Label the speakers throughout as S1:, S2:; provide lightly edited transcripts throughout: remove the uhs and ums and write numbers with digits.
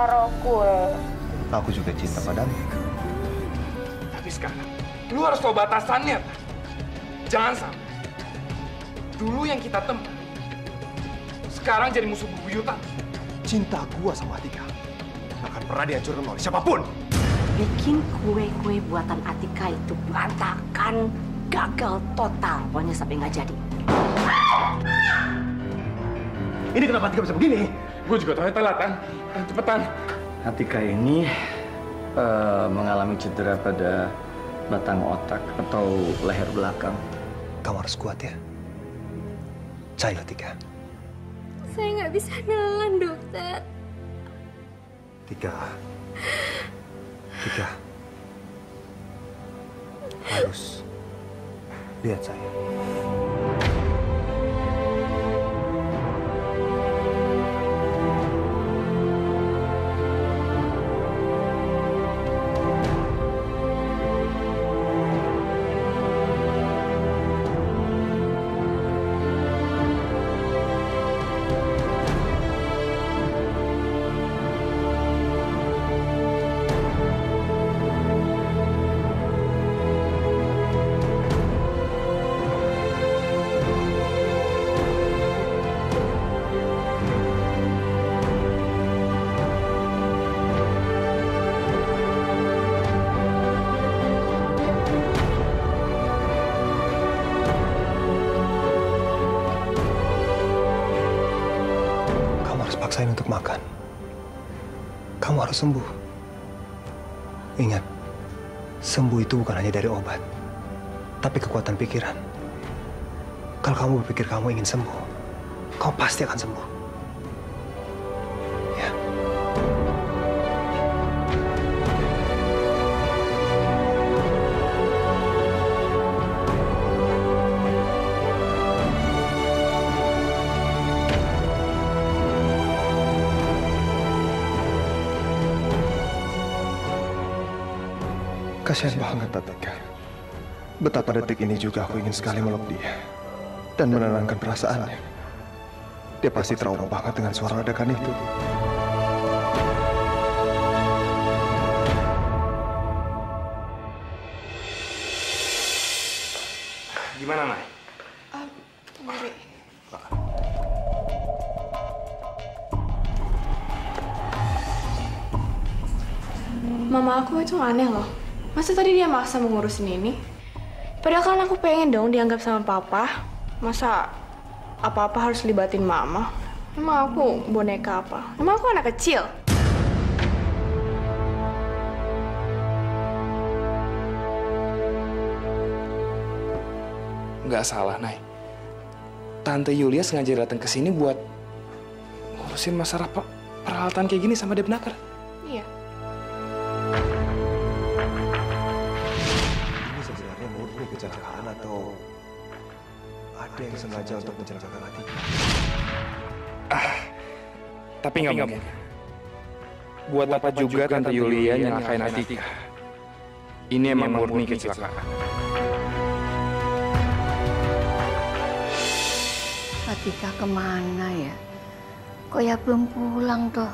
S1: karo kue.
S2: Aku juga cinta padamu.
S3: Tapi sekarang, lu harus tahu batasannya. Jangan sampai dulu yang kita teman, sekarang jadi musuh bebuyutan.
S2: Cinta gua sama Atika gak akan pernah dihancurkan oleh siapapun.
S1: Bikin kue-kue buatan Atika itu berantakan, gagal total, pokoknya sampai nggak jadi.
S2: Ini kenapa Atika bisa begini?
S3: Gue juga tahu telat kan. Cepetan.
S4: Atika ini mengalami cedera pada batang otak atau leher belakang.
S2: Kamu harus kuat ya. Cahaya Atika.
S5: Saya nggak bisa nelan, dokter.
S2: Tika. Harus lihat saya. Paksain untuk makan. Kamu harus sembuh. Ingat, sembuh itu bukan hanya dari obat, tapi kekuatan pikiran. Kalau kamu berpikir kamu ingin sembuh, kamu pasti akan sembuh. Ya. Kasihan banget Atika. Betapa detik ini juga aku ingin sekali meluk dia dan menenangkan perasaannya. Dia pasti trauma banget dengan suara ledakan itu.
S3: Gimana, Nay?
S5: Bebe. Mama aku itu aneh loh. Masa tadi dia maksa mengurusin ini? Padahal kan aku pengen dong dianggap sama papa. Masa apa-apa harus libatin mama? Emang aku boneka apa? Emang aku anak kecil?
S3: Nggak salah, Nay. Tante Yulia sengaja datang ke sini buat ngurusin masalah peralatan kayak gini sama Debnaker.
S5: Iya.
S2: Ini sebenarnya murni kecelakaan atau ada yang sengaja untuk mencelakakan Atika?
S3: Tapi nggak mungkin. Buat apa juga Tante Yulia nyelakain Atika? Ini emang murni kecelakaan.
S1: Atika kemana ya? Kok ya belum pulang toh?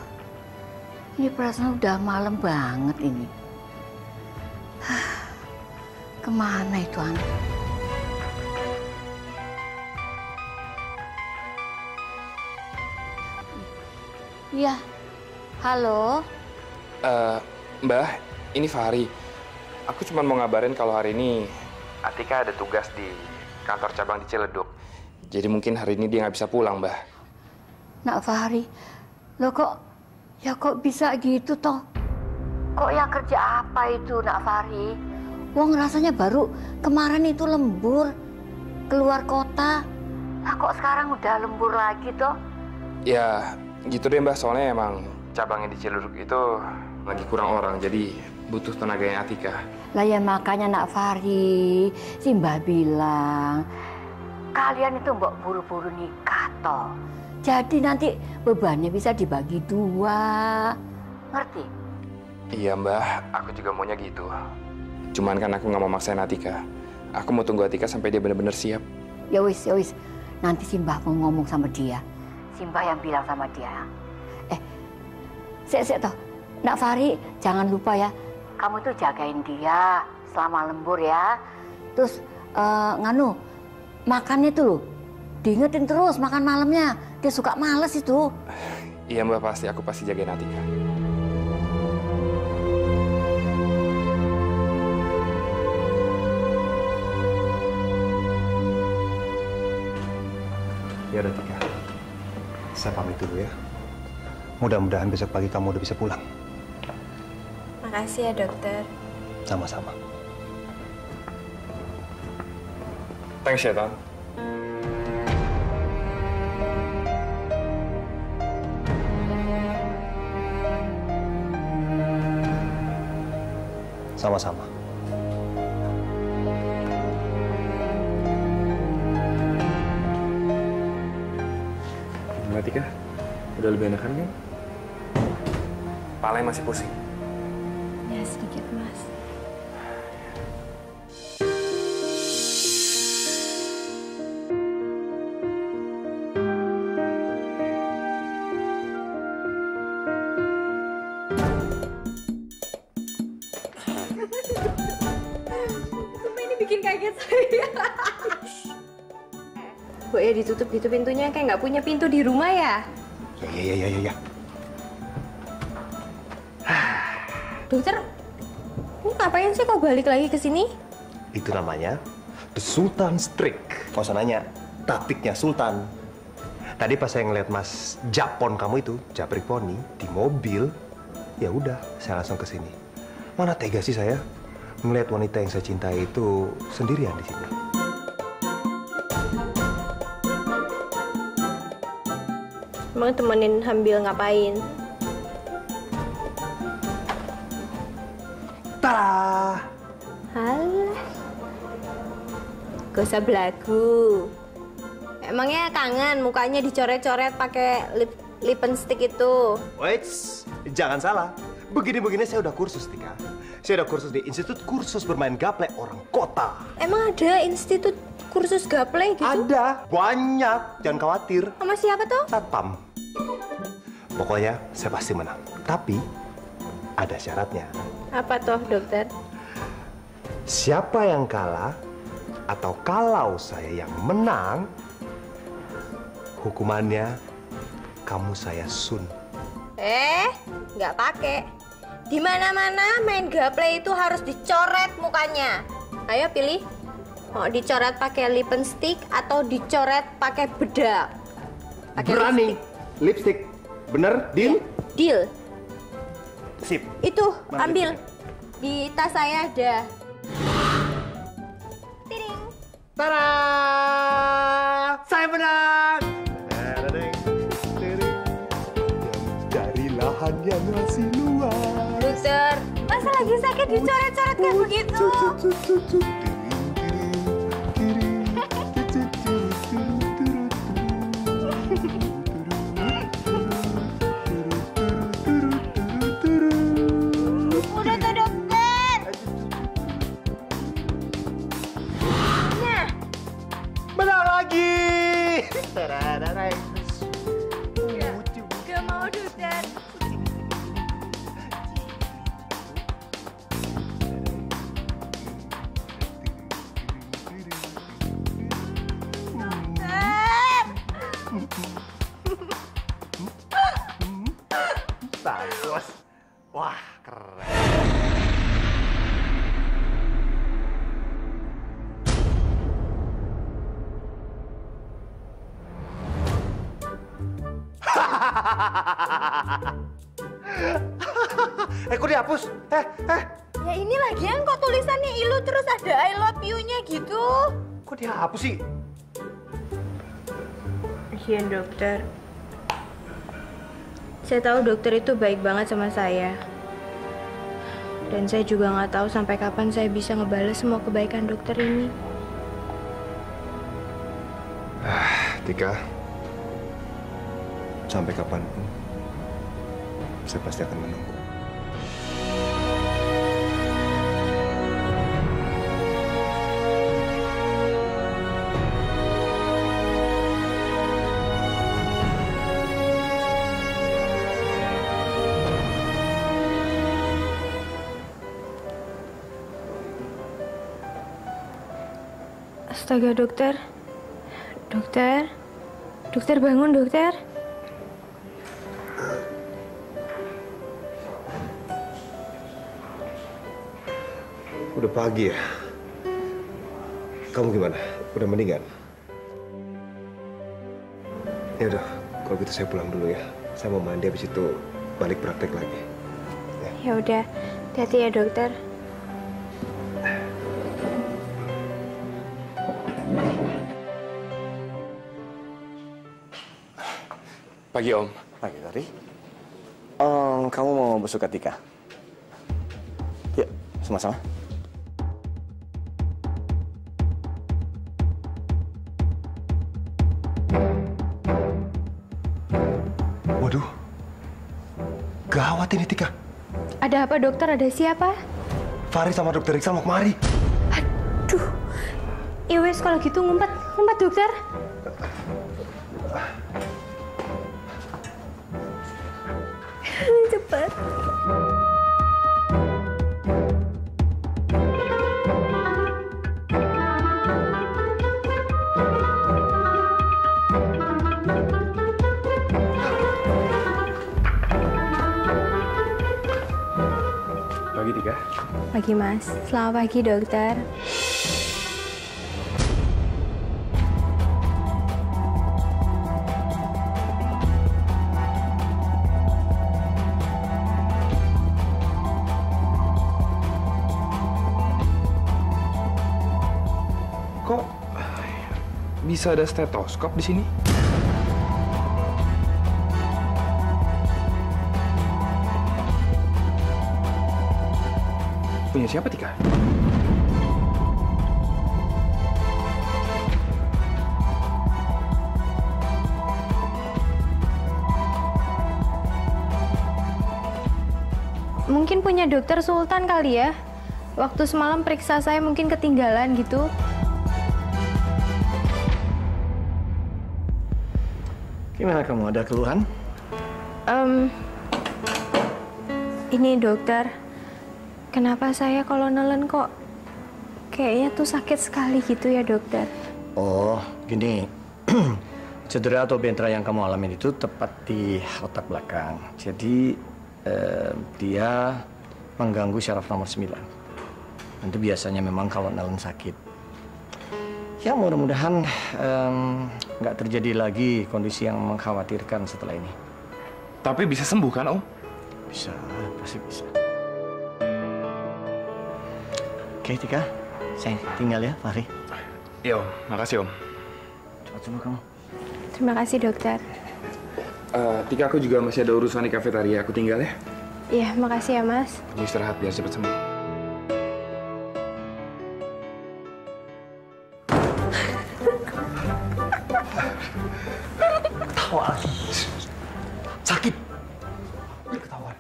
S1: Ini perasaan udah malam banget ini. Kemana itu anak? Iya, halo.
S3: Mbah, ini Fahri. Aku cuma mau ngabarin kalau hari ini Atika ada tugas di kantor cabang di Ciledug. Jadi mungkin hari ini dia nggak bisa pulang, Mbah.
S1: Nak Fahri, lo kok bisa gitu toh? Kok ya kerja apa itu Nak Fahri? Wong rasanya baru kemarin itu lembur keluar kota. Nah kok sekarang udah lembur lagi toh?
S3: Ya gitu deh, Mbah. Soalnya emang cabangnya di Ciledug itu lagi kurang orang, jadi butuh tenaganya Atika.
S1: Lah ya makanya Nak Fahri, si Mbah bilang kalian itu mbok buru-buru nikah toh. Jadi nanti bebannya bisa dibagi dua. Ngerti?
S3: Iya, Mbah. Aku juga maunya gitu. Cuman kan aku nggak mau maksain Atika. Aku mau tunggu Atika sampai dia benar-benar siap.
S1: Ya wis. Nanti si Mbah mau ngomong sama dia. Si Mbah yang bilang sama dia. Sik toh. Nak Fahri, jangan lupa ya. Kamu tuh jagain dia selama lembur ya. Terus nganu, makannya tuh loh. Diingetin terus makan malamnya. Dia suka males itu.
S3: Iya Mbak, pasti. Aku pasti jagain Atika.
S2: Ya udah Tika. Saya pamit dulu ya. Mudah-mudahan besok pagi kamu udah bisa pulang.
S5: Makasih ya dokter.
S2: Sama-sama.
S3: Thanks ya, Ton.
S2: Sama-sama.
S3: Gimana Tika? Udah lebih enakan kan? Palanya masih pusing.
S5: Ya sedikit mas. Sumpah ini bikin kaget saya. Bu ya ditutup gitu pintunya, kayak nggak punya pintu di rumah ya?
S2: Ya.
S5: Dokter, lu ngapain sih kok balik lagi ke sini?
S2: Itu namanya The Sultan's Trick. Nggak usah nanya, taktiknya Sultan. Tadi pas saya ngeliat Mas Japon kamu itu, Japrik Poni, di mobil, ya udah, saya langsung ke sini. Mana tega sih saya melihat wanita yang saya cintai itu sendirian di sini.
S5: Emang temenin Hambil ngapain?
S2: Tada!
S5: Halah. Gak usah belagu. Emangnya kangen mukanya dicoret-coret pakai lipstick itu?
S2: Wait, jangan salah. Begini-begini saya udah kursus, Tika. Saya udah kursus di Institut Kursus Bermain Gaple Orang Kota.
S5: Emang ada institut kursus gaple gitu?
S2: Ada, banyak. Jangan khawatir.
S5: Sama siapa tuh?
S2: Satpam. Pokoknya saya pasti menang. Tapi ada syaratnya.
S5: Apa tuh dokter?
S2: Siapa yang kalah atau kalau saya yang menang, hukumannya kamu saya sun.
S5: Nggak pakai. Di mana-mana main gaple itu harus dicoret mukanya. Ayo pilih. Mau dicoret pakai lipstick atau dicoret pakai bedak? Pakai
S2: Berani. Lipstick. Bener? Deal?
S5: Deal.
S2: Sip.
S5: Itu
S2: Mana
S5: ambil.
S2: lipsticknya?
S5: Di tas saya ada. Tiring.
S2: Tada! Saya menang! Dari lahan yang masih luas.
S5: Dokter, masa lagi sakit dicoret-coret kayak begitu? Udah tuh dokter. Nah,
S2: Menang lagi!
S5: gak mau dokter.
S2: Bagus. Wah, keren. Kok dihapus?
S5: Ya ini lagian kok tulisannya ilu terus ada I love you-nya gitu.
S2: Kok dihapus sih?
S5: Iya dokter. Saya tahu dokter itu baik banget sama saya. Dan saya juga nggak tahu sampai kapan saya bisa ngebales semua kebaikan dokter ini.
S2: Tika, sampai kapanpun, saya pasti akan menunggu.
S5: Astaga, dokter. Dokter. Dokter bangun, dokter.
S6: Udah pagi ya? Kamu gimana? Udah mendingan? Ya udah, kalau gitu saya pulang dulu ya. Saya mau mandi, habis itu balik praktek lagi.
S5: Ya udah, hati-hati ya dokter.
S3: Pagi, Om.
S4: Pagi, Tari. Kamu mau besuk Atika? Yuk, sama-sama.
S2: Waduh, gawat ini Tika.
S5: Ada apa dokter? Ada siapa?
S2: Fahri sama Dokter Iksan mau kemari.
S5: Aduh, ya wes kalau gitu ngumpet, ngumpet dokter. Cepat.
S3: Pagi, Tika.
S5: Pagi mas, selamat pagi dokter.
S3: Kok bisa ada stetoskop di sini? Punya siapa, Tika?
S5: Mungkin punya dokter Sultan kali ya. Waktu semalam periksa saya mungkin ketinggalan gitu.
S4: Gimana kamu? Ada keluhan?
S5: Ini dokter, kenapa saya kalau nelen kok kayaknya tuh sakit sekali gitu ya dokter?
S4: Oh, gini. Cedera atau bentra yang kamu alami itu tepat di otak belakang. Jadi, dia mengganggu syaraf nomor 9. Itu biasanya memang kalau nelen sakit. Ya mudah-mudahan nggak terjadi lagi kondisi yang mengkhawatirkan setelah ini.
S3: Tapi bisa sembuh kan, Om?
S4: Bisa, pasti bisa. Oke, Tika. Saya tinggal ya, Fahri.
S3: Iya, Om. Makasih, Om.
S4: Cepat sembuh kamu.
S5: Terima kasih dokter.
S3: Tika, aku juga masih ada urusan di kafetaria. Aku tinggal ya.
S5: Iya, makasih ya mas.
S3: Kamu istirahat biar cepat sembuh.
S2: Ketawa lagi. Sakit. Ketahuan.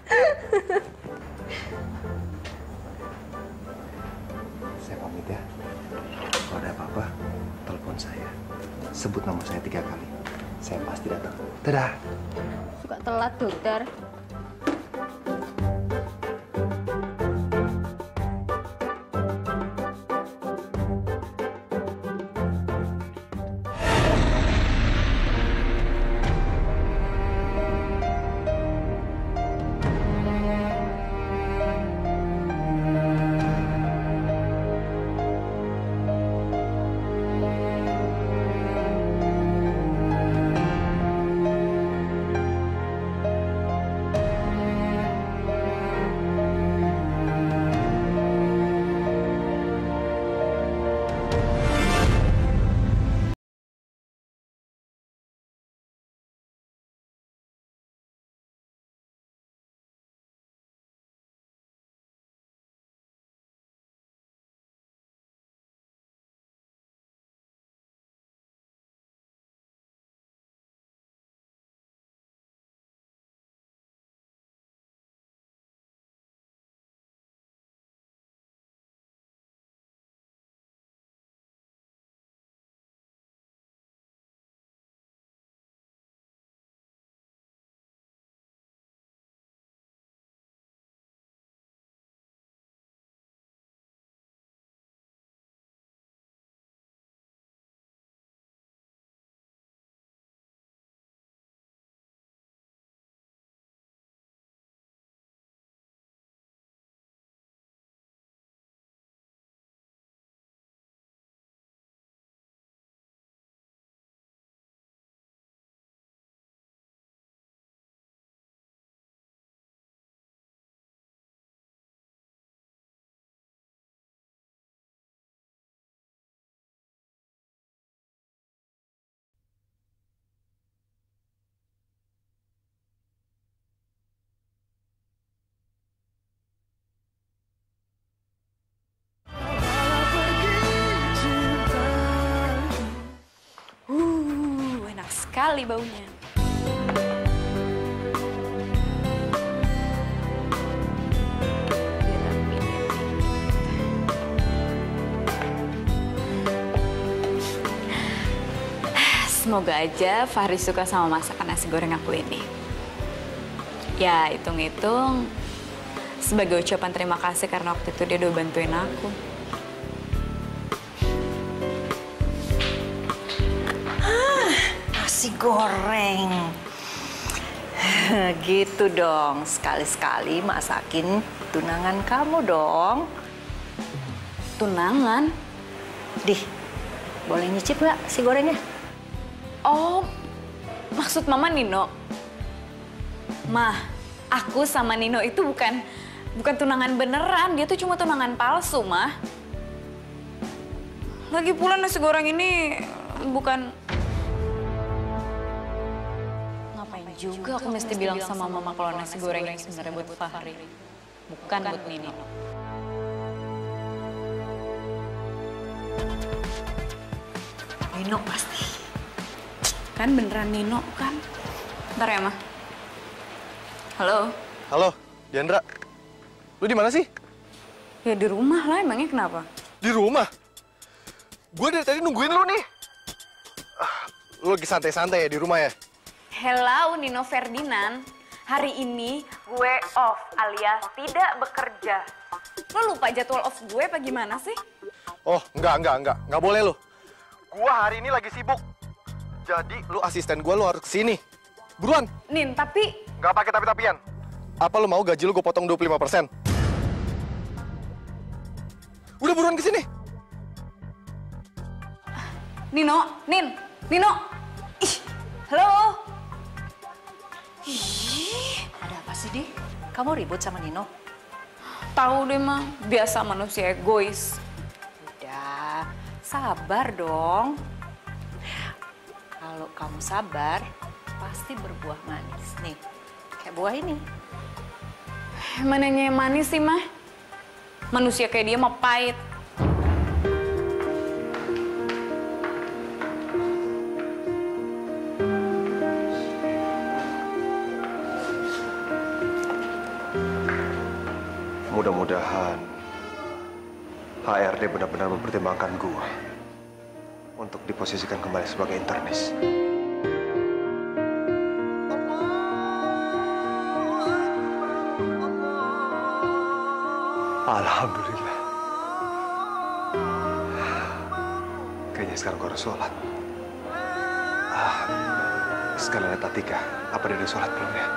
S6: Saya pamit ya. Kalau ada apa-apa, telepon saya. Sebut nama saya 3 kali. Saya pasti datang. Dadah.
S5: Suka telat dokter.
S7: sekali baunya. Semoga aja Fahri suka sama masakan nasi goreng aku ini. Ya, hitung-hitung sebagai ucapan terima kasih karena waktu itu dia udah bantuin aku.
S8: Nasi goreng. Gitu dong, sekali-sekali masakin tunangan kamu dong.
S7: Tunangan?
S8: Dih, boleh nyicip nggak si gorengnya?
S7: Oh, maksud Mama Nino? Mah, aku sama Nino itu bukan tunangan beneran. Dia tuh cuma tunangan palsu, Mah. Lagi pula nasi goreng ini bukan... Ngapain juga aku mesti bilang sama Mama kalau nasi goreng ini sebenarnya buat Fahri. Bukan buat Nino.
S8: Nino pasti.
S7: Kan beneran Nino, kan? Bentar ya, Mah. Halo?
S6: Halo, Diandra. Lu di mana sih?
S7: Ya di rumah lah, emangnya kenapa?
S6: Di rumah? Gue dari tadi nungguin lu nih. Lu lagi santai-santai ya di rumah ya?
S7: Hello, Nino Ferdinand. Hari ini gue off alias tidak bekerja. Lo lupa jadwal off gue apa gimana sih?
S6: Oh, enggak. Enggak boleh lu. Gua hari ini lagi sibuk. Jadi lu asisten gua, lu harus kesini. Buruan.
S7: Nin, tapi...
S6: Nggak pakai tapi-tapian. Apa lu mau gaji lu gue potong 25%? Udah buruan kesini.
S7: Nino. Ih, halo. Ih,
S8: Ada apa sih, Di? Kamu ribut sama Nino?
S7: tahu deh, Mah. Biasa manusia egois.
S8: Udah, sabar dong. Kalau kamu sabar, pasti berbuah manis. Nih, kayak buah ini.
S7: Mananya yang manis sih, Mah? Manusia kayak dia mah pahit.
S2: Mudah-mudahan HRD benar-benar mempertimbangkan gua untuk diposisikan kembali sebagai internis. Alhamdulillah. Kayaknya sekarang gua harus sholat. Sekalian lihat Atika, apa dia udah sholat belum ya?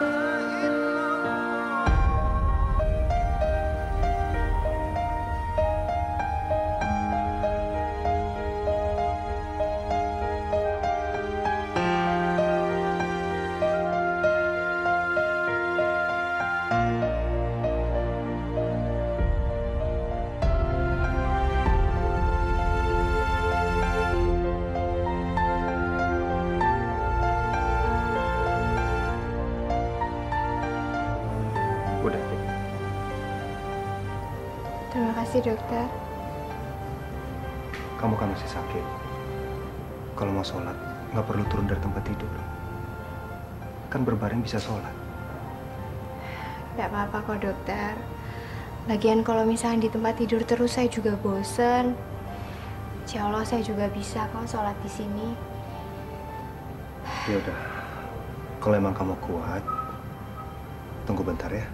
S2: Udah, Tik.
S5: Terima kasih, dokter.
S2: Kamu kan masih sakit. Kalau mau sholat, nggak perlu turun dari tempat tidur. Kan berbaring bisa sholat.
S5: Nggak apa-apa kok, dokter. Lagian kalau misalnya di tempat tidur terus saya juga bosen. Insya Allah saya juga bisa kok sholat di sini.
S2: Ya udah. Kalau emang kamu kuat, tunggu bentar ya.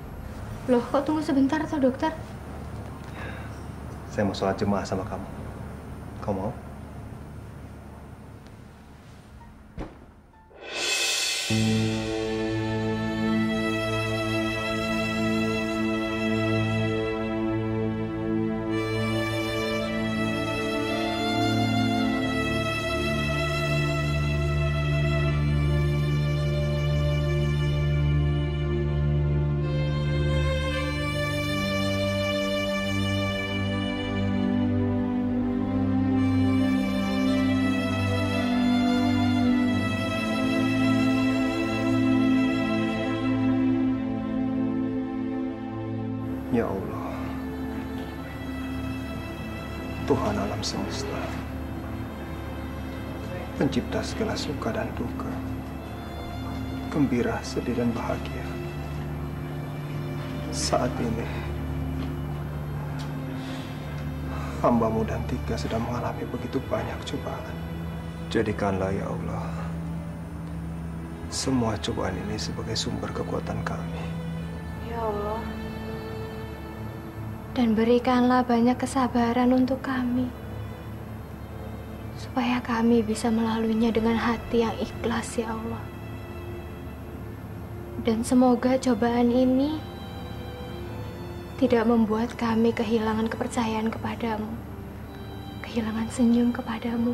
S5: Loh, kok tunggu sebentar toh, dokter?
S2: Saya mau sholat jemaah sama kamu. Kamu mau? Ya Allah, Tuhan alam semesta, pencipta segala suka dan duka, gembira, sedih, dan bahagia. Saat ini, hamba-Mu dan Tika sedang mengalami begitu banyak cobaan. Jadikanlah ya Allah, semua cobaan ini sebagai sumber kekuatan kami.
S5: Ya Allah. Dan berikanlah banyak kesabaran untuk kami. Supaya kami bisa melaluinya dengan hati yang ikhlas, ya Allah. Dan semoga cobaan ini tidak membuat kami kehilangan kepercayaan kepadamu, kehilangan senyum kepadamu,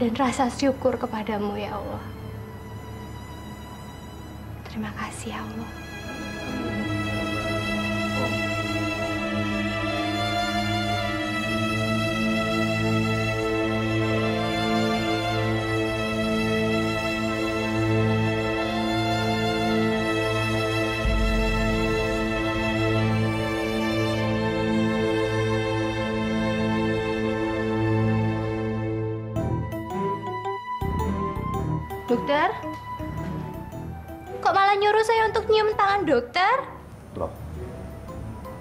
S5: dan rasa syukur kepadamu, ya Allah. Terima kasih, ya Allah. Dokter? Kok malah nyuruh saya untuk nyium tangan dokter?
S2: Loh,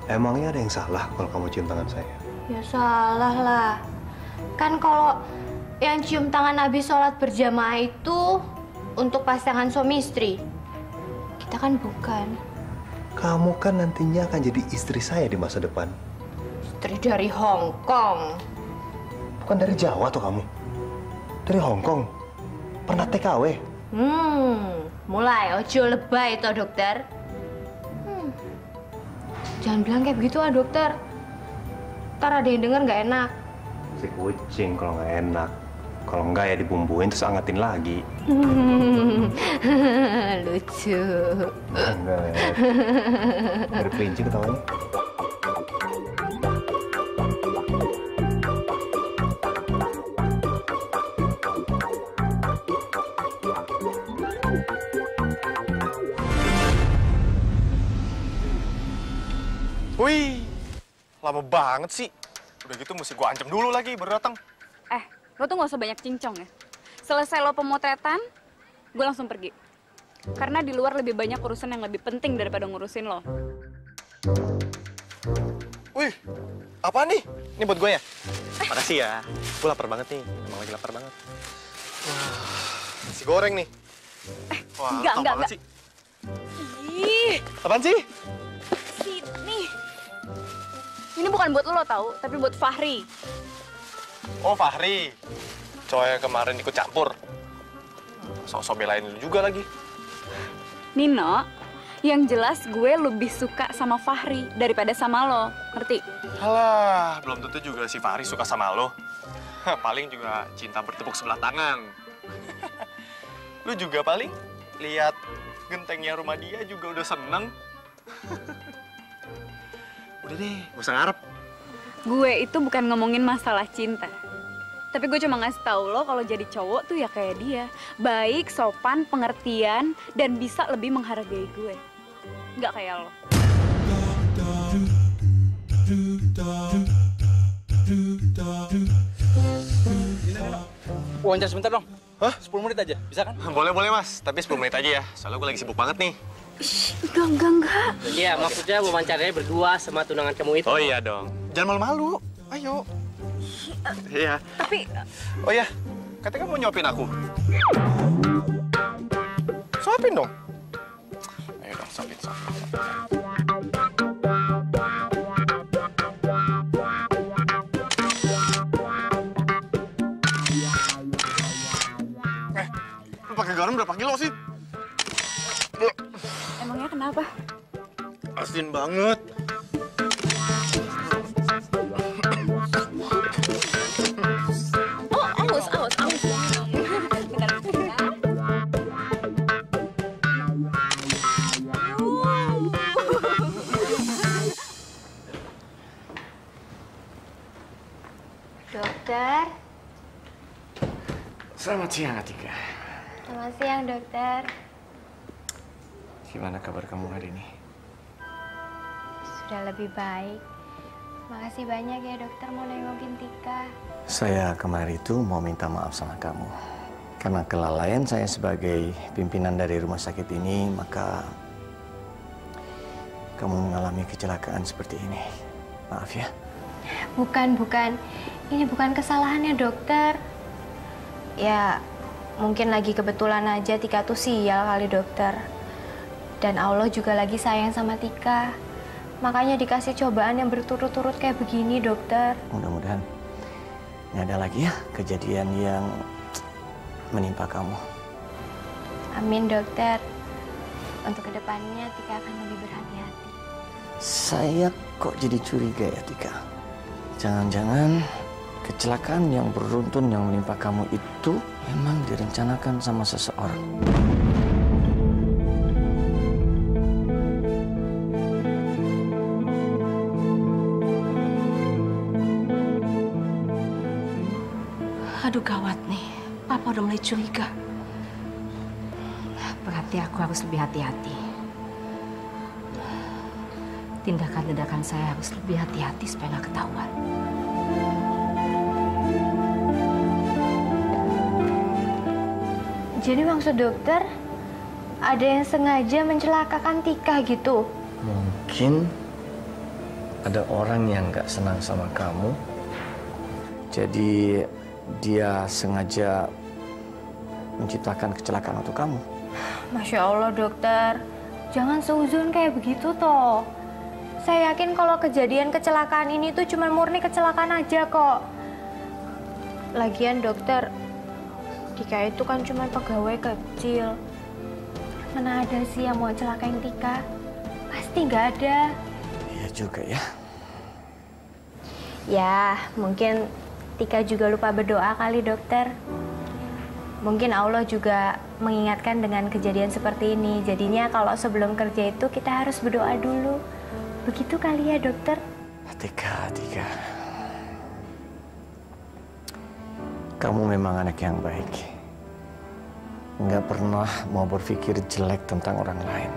S2: emangnya ada yang salah kalau kamu cium tangan saya?
S5: Ya salah lah. Kan kalau yang cium tangan habis sholat berjamaah itu untuk pasangan suami istri. Kita kan bukan.
S2: Kamu kan nantinya akan jadi istri saya di masa depan.
S5: Istri dari Hong Kong.
S2: Bukan dari Jawa tuh kamu? Dari Hong Kong? Pernah TKW?
S5: Mulai ojo lebay toh dokter. Jangan bilang kayak begitu dokter. Ntar ada yang denger nggak enak.
S2: Si kucing kalau nggak enak. Kalau nggak ya dibumbuin terus angetin lagi.
S5: Lucu.
S2: Enggak ya. Dari kelinci ketawanya.
S9: Wih, lama banget sih. Udah gitu mesti gua ancam dulu lagi baru datang.
S7: Lo tuh nggak usah banyak cincong ya. Selesai lo pemotretan, gue langsung pergi. Karena di luar lebih banyak urusan yang lebih penting daripada ngurusin lo.
S9: Wih, apa nih? Ini buat gue ya? Makasih ya. Gue lapar banget nih. Emang lagi lapar banget. Nasi goreng nih. Wah,
S7: enggak.
S9: sih. Ih, apaan sih?
S7: Sini. Ini bukan buat lo tau, tapi buat Fahri.
S9: Oh, Fahri. Cowok yang kemarin ikut campur. Sok-sok belain lu juga lagi.
S7: Nino, yang jelas gue lebih suka sama Fahri daripada sama lo, ngerti?
S9: Alah, belum tentu juga si Fahri suka sama lo. Paling juga cinta bertepuk sebelah tangan. Lu juga paling lihat gentengnya rumah dia juga udah seneng. Udah deh, gak usah ngarep.
S7: Gue itu bukan ngomongin masalah cinta. Tapi gue cuma ngasih tahu lo kalau jadi cowok tuh ya kayak dia. Baik, sopan, pengertian, dan bisa lebih menghargai gue. Nggak kayak lo.
S10: Wawancara sebentar dong.
S9: Hah?
S10: 10 menit aja, bisa kan?
S9: Boleh, mas. Tapi 10 menit aja ya. Soalnya gue lagi sibuk banget nih.
S7: Enggak.
S10: Iya, maksudnya wawancaranya berdua sama tunangan kamu itu.
S9: Oh iya dong. Jangan malu-malu. Ayo. Iya.
S7: Tapi...
S9: Oh iya, katanya kamu mau nyuapin aku. Suapin dong. Ayo dong, suapin. Lu pakai garam berapa kilo sih?
S7: Emangnya kenapa?
S9: Asin banget.
S7: Oh, aus. Bentar.
S5: Dokter.
S4: Selamat siang, Atika.
S5: Selamat siang, dokter.
S4: Gimana kabar kamu hari ini?
S5: Sudah lebih baik. Makasih banyak ya dokter mau nengokin Tika.
S4: Saya kemarin itu mau minta maaf sama kamu. Karena kelalaian saya sebagai pimpinan dari rumah sakit ini, maka kamu mengalami kecelakaan seperti ini. Maaf ya.
S5: Bukan. Ini bukan kesalahannya dokter. Ya, mungkin lagi kebetulan aja Tika tuh sial kali dokter. Dan Allah juga lagi sayang sama Tika. Makanya dikasih cobaan yang berturut-turut kayak begini, dokter.
S4: Mudah-mudahan nggak ada lagi ya kejadian yang menimpa kamu.
S5: Amin, dokter. Untuk kedepannya Tika akan lebih berhati-hati.
S4: Saya kok jadi curiga ya, Tika. Jangan-jangan kecelakaan yang beruntun yang menimpa kamu itu memang direncanakan sama seseorang.
S8: Aduh gawat nih, Papa udah mulai curiga. Berarti aku harus lebih hati-hati. Tindakan-tindakan saya harus lebih hati-hati supaya nggak ketahuan.
S5: Jadi maksud dokter, ada yang sengaja mencelakakan Tika gitu?
S4: Mungkin ada orang yang nggak senang sama kamu. Jadi dia sengaja menciptakan kecelakaan untuk kamu.
S5: Masya Allah dokter, jangan seuzon kayak begitu toh. Saya yakin kalau kejadian kecelakaan ini tuh cuma murni kecelakaan aja kok. Lagian dokter, Tika itu kan cuma pegawai kecil. Mana ada sih yang mau celakain Tika? Pasti nggak ada.
S4: Iya juga ya.
S5: Ya, mungkin Tika juga lupa berdoa kali dokter. Mungkin Allah juga mengingatkan dengan kejadian seperti ini. Jadinya kalau sebelum kerja itu kita harus berdoa dulu. Begitu kali ya dokter?
S4: Tika. Kamu memang anak yang baik. Nggak pernah mau berpikir jelek tentang orang lain.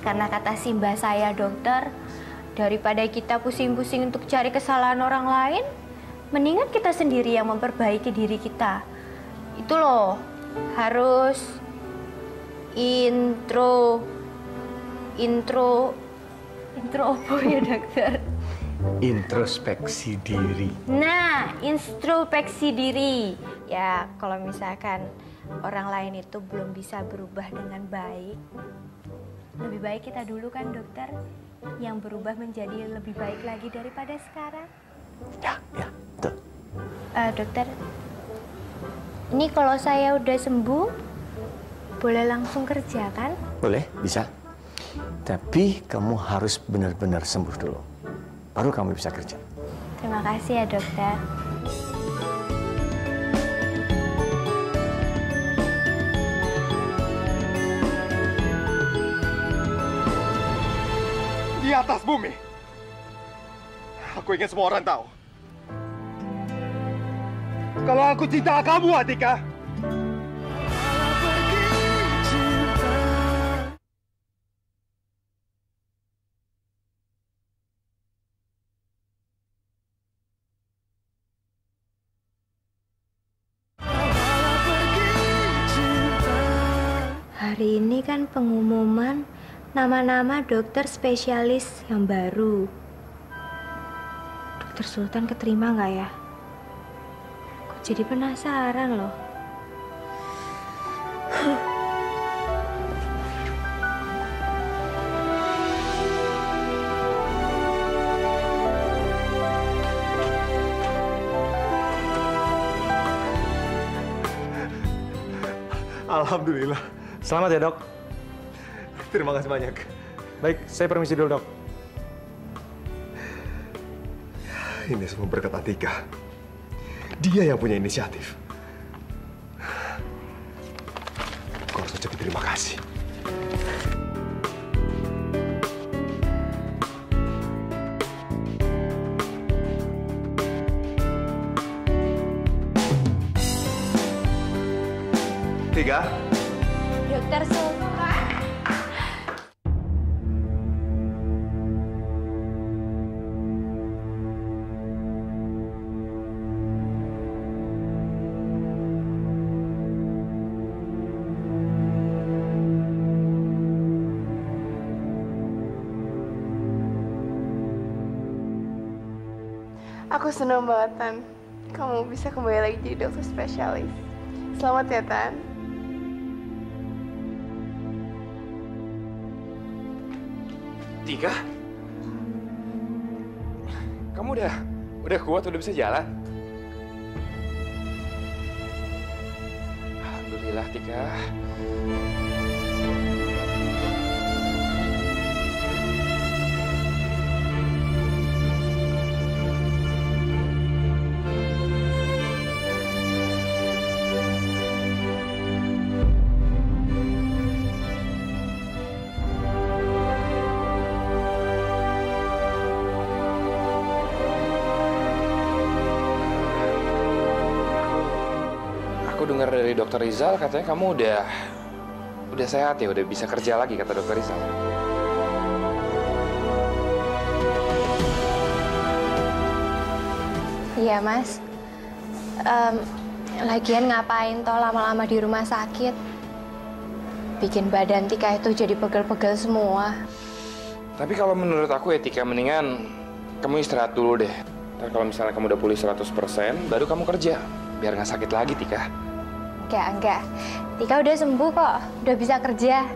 S5: Karena kata Simba saya dokter, daripada kita pusing-pusing untuk cari kesalahan orang lain, mendingan kita sendiri yang memperbaiki diri kita. Itu loh, harus intro apa ya dokter?
S4: Introspeksi diri.
S5: Nah, introspeksi diri. Ya, kalau misalkan orang lain itu belum bisa berubah dengan baik, lebih baik kita dulu kan dokter, yang berubah menjadi lebih baik lagi daripada sekarang.
S4: Ya, betul.
S5: Dokter, ini kalau saya udah sembuh, boleh langsung kerja kan?
S4: Boleh, bisa. Tapi kamu harus benar-benar sembuh dulu. Baru kamu bisa kerja.
S5: Terima kasih ya dokter.
S9: Di atas bumi, aku ingin semua orang tahu kalau aku cinta kamu, Atika.
S5: Hari ini kan pengumuman nama-nama dokter spesialis yang baru. Dokter Sultan keterima nggak ya? Kok jadi penasaran loh.
S6: Alhamdulillah. Selamat ya, Dok. Terima kasih banyak. Baik, saya permisi dulu, Dok. Ini semua berkat Atika. Dia yang punya inisiatif. Aku harus ucapin terima kasih. Tiga.
S5: Dokter Sultan. Aku senang banget, Tan. Kamu bisa kembali lagi jadi dokter spesialis. Selamat ya, Tan.
S3: Tika? Kamu udah kuat, udah bisa jalan? Alhamdulillah, Tika. Aku dengar dari Dokter Rizal katanya kamu udah sehat ya, udah bisa kerja lagi kata Dokter Rizal.
S11: Iya, Mas. Lagian ngapain toh lama-lama di rumah sakit? Bikin badan Tika itu jadi pegel-pegel semua.
S3: Tapi kalau menurut aku ya Tika, mendingan kamu istirahat dulu deh. Ntar kalau misalnya kamu udah pulih 100%, baru kamu kerja. Biar nggak sakit lagi, Tika.
S11: Enggak. Tika udah sembuh kok, udah bisa kerja.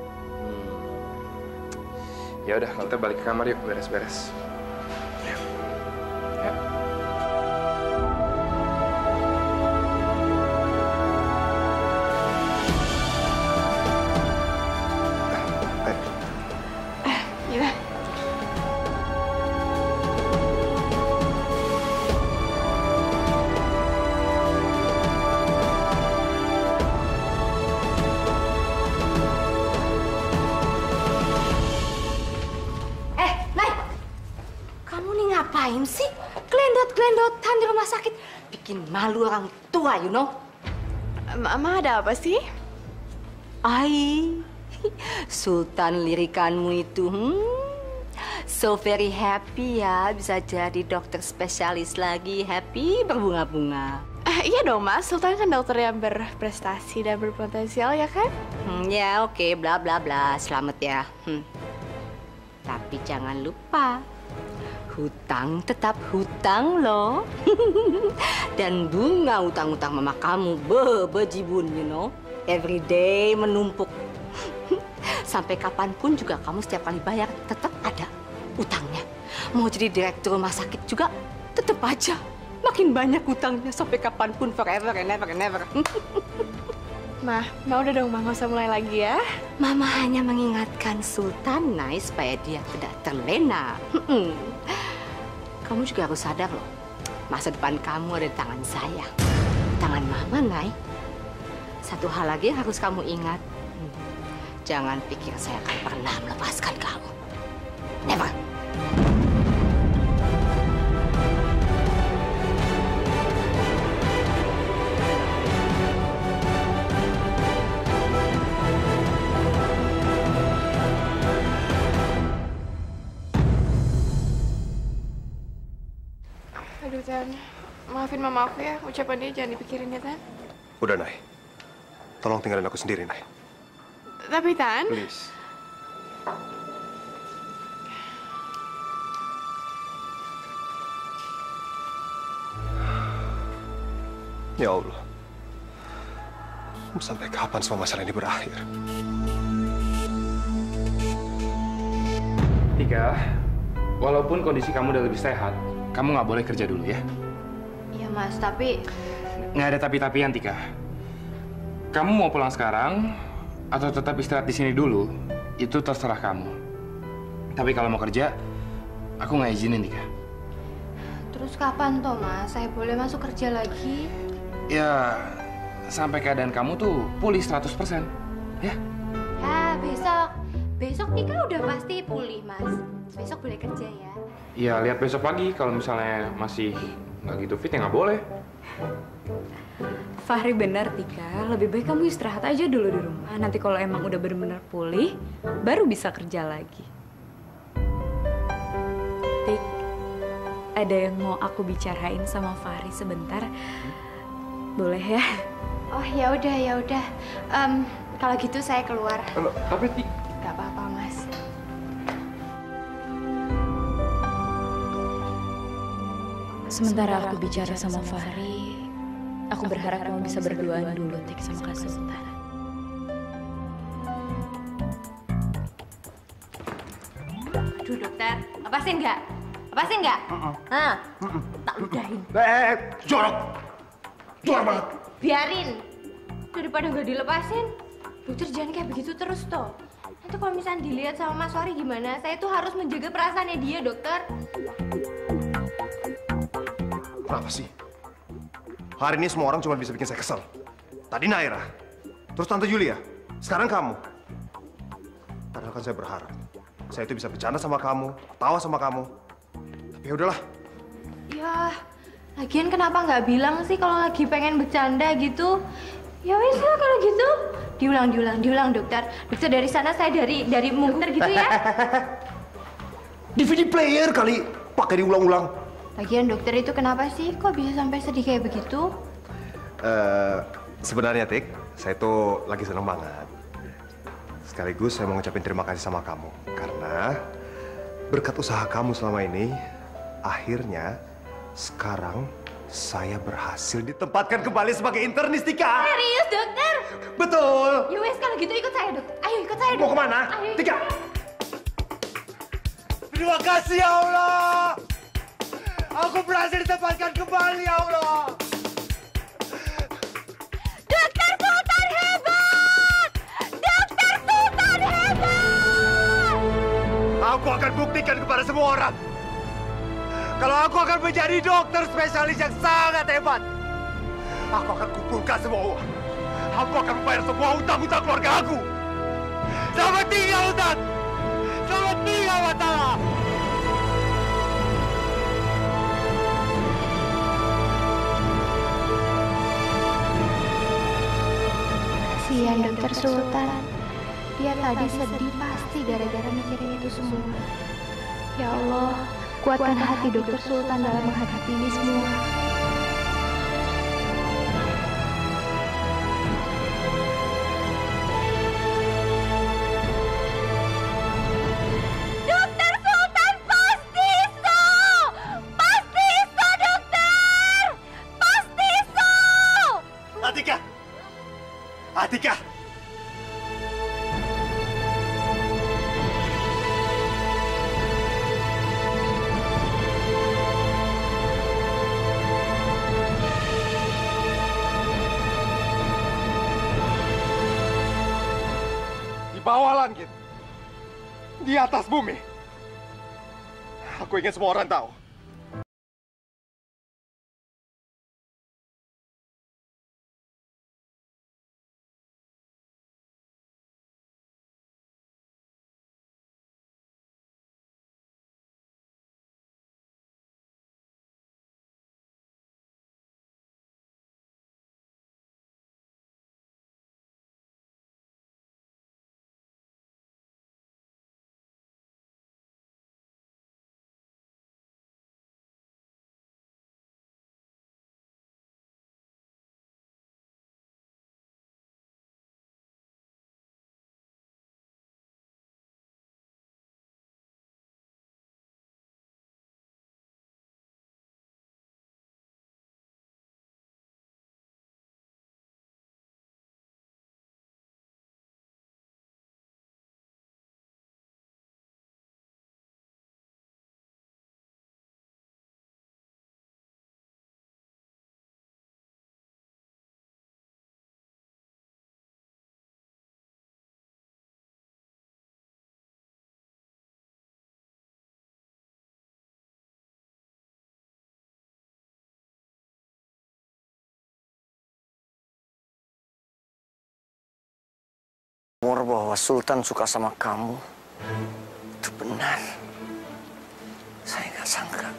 S3: Ya udah, kalau kita balik ke kamar yuk, beres-beres. Ya.
S5: Gila.
S8: Ngapain sih glendot-glendotan di rumah sakit? Bikin malu orang tua, you know?
S5: Mama ada apa sih?
S8: Sultan lirikanmu itu, so very happy ya bisa jadi dokter spesialis lagi, happy berbunga-bunga.
S5: Iya dong, Mas. Sultan kan dokter yang berprestasi dan berpotensial, ya kan?
S8: Ya, oke, bla bla bla. Selamat ya. Tapi jangan lupa, hutang tetap hutang loh. Dan bunga utang-utang mama kamu bejibun, you know. Every day menumpuk. Sampai kapanpun juga kamu setiap kali bayar tetap ada utangnya. Mau jadi direktur rumah sakit juga tetap aja makin banyak utangnya sampai kapanpun, forever and never and never.
S5: Ma udah dong, Ma. Nggak usah mulai lagi ya.
S8: Mama hanya mengingatkan Sultan Nay supaya dia tidak terlena. Kamu juga harus sadar loh, masa depan kamu ada di tangan saya, tangan Mama, Nay. Satu hal lagi yang harus kamu ingat, jangan pikir saya akan pernah melepaskan kamu. Never.
S5: Aduh, Tan. Maafin mama aku ya. Ucapan dia jangan dipikirin ya, Tan.
S6: Udah, Nay. Tolong tinggalin aku sendiri, Nay.
S5: Tapi, Tan...
S6: Please. Ya Allah. Sampai kapan semua masalah ini berakhir?
S3: Tika, walaupun kondisi kamu udah lebih sehat, kamu nggak boleh kerja dulu ya.
S11: Iya, Mas, tapi...
S3: Nggak ada tapi-tapian, Tika. Kamu mau pulang sekarang atau tetap istirahat di sini dulu, itu terserah kamu. Tapi kalau mau kerja, aku nggak izinin, Tika.
S11: Terus kapan toh, Mas? Saya boleh masuk kerja lagi?
S3: Ya, sampai keadaan kamu tuh pulih 100%, ya?
S11: Ya, besok. Besok Tika udah pasti pulih, Mas. Besok boleh kerja ya?
S3: Ya, lihat besok pagi. Kalau misalnya masih nggak gitu fit, ya nggak boleh.
S7: Fahri benar, Tika. Lebih baik kamu istirahat aja dulu di rumah. Nanti kalau emang udah benar-benar pulih, baru bisa kerja lagi. Tik, ada yang mau aku bicarain sama Fahri sebentar. Boleh ya?
S11: Oh, ya udah. Kalau gitu saya keluar.
S3: Tapi Tik...
S11: Gak apa-apa, Mas.
S7: Sementara aku bicara sama Fahri, aku berharap kamu bisa berduaan dulu, Tik, sama Kak Sultan.
S11: Aduh dokter, lepasin nggak? Lepasin nggak? Tak ludahin.
S6: Jorok! Jorok banget!
S11: Biarin. Daripada nggak dilepasin, dokter jangan kayak begitu terus toh. Nanti kalau misalnya dilihat sama Mas Fahri gimana? Saya tuh harus menjaga perasaannya dia, dokter.
S6: Kenapa sih? Hari ini semua orang cuma bisa bikin saya kesel. Tadi Naira, terus Tante Yulia, sekarang kamu. Padahal kan saya berharap saya itu bisa bercanda sama kamu, tawa sama kamu. Tapi ya udahlah.
S11: Ya, lagian kenapa nggak bilang sih kalau lagi pengen bercanda gitu? Ya wes lah kalau gitu. Diulang dokter. Dokter dari sana, saya dari muter gitu ya.
S6: DVD player kali, pakai diulang-ulang.
S11: Lagian dokter itu kenapa sih? Kok bisa sampai sedih kayak begitu?
S6: Sebenarnya Tik, saya tuh lagi seneng banget. Sekaligus saya mau ngucapin terima kasih sama kamu. Karena berkat usaha kamu selama ini, akhirnya sekarang saya berhasil ditempatkan kembali sebagai internis, Tika.
S11: Serius, dokter?
S6: Betul.
S11: Ya wes kalau gitu ikut saya, dok. Ayo ikut saya, dok.
S6: Mau kemana?
S11: Ayo.
S6: Tika. Terima kasih ya Allah. Aku berhasil ditempatkan kembali ya Allah.
S11: Dokter Sultan hebat! Dokter Sultan hebat!
S6: Aku akan buktikan kepada semua orang kalau aku akan menjadi dokter spesialis yang sangat hebat. Aku akan kumpulkan semua uang. Aku akan membayar semua hutang-hutang keluarga aku. Selamat tinggal, Ustaz! Selamat tinggal, Watala!
S11: Kasihan dokter Sultan. Dia tadi sedih pasti gara-gara mikirin itu semua. Ya Allah, kuatkan hati dokter Sultan dalam menghadapi ini semua. Dokter Sultan pasti so! Pasti so, dokter! Pasti so!
S6: Atika! Atika! Di bawah langit, di atas bumi, aku ingin semua orang tahu.
S4: Rumor bahwa Sultan suka sama kamu itu benar. Saya nggak sangka.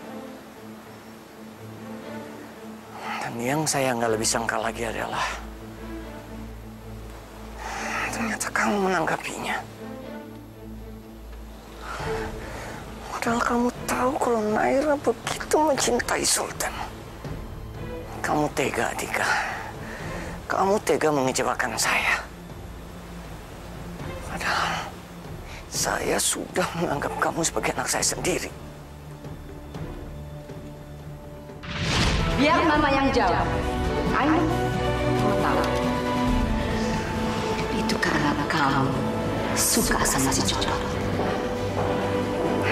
S4: Dan yang saya nggak lebih sangka lagi adalah ternyata kamu menanggapinya. Padahal kamu tahu kalau Naira begitu mencintai Sultan. Kamu tega, Tika. Kamu tega mengecewakan saya. Padahal saya sudah menganggap kamu sebagai anak saya sendiri.
S8: Biar mama yang jawab. Ayo, kamu tahu. Itu karena kamu suka sama si Jodoh.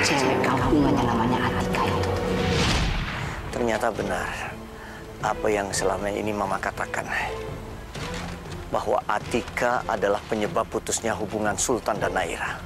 S8: Cewek kampungannya namanya Atika itu.
S4: Ternyata benar apa yang selama ini Mama katakan. Bahwa Atika adalah penyebab putusnya hubungan Sultan dan Naira.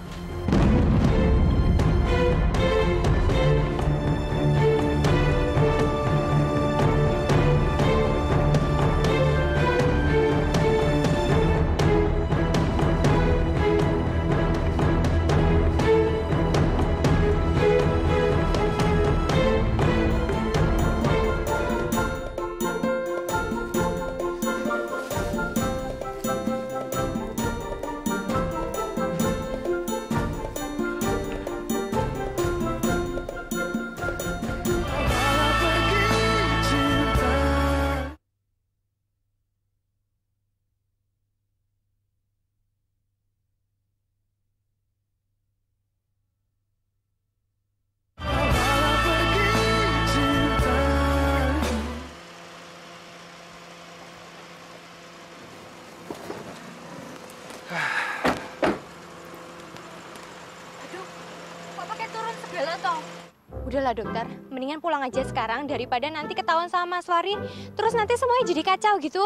S11: Udahlah dokter, mendingan pulang aja sekarang daripada nanti ketahuan sama Mas Fahri, terus nanti semuanya jadi kacau gitu.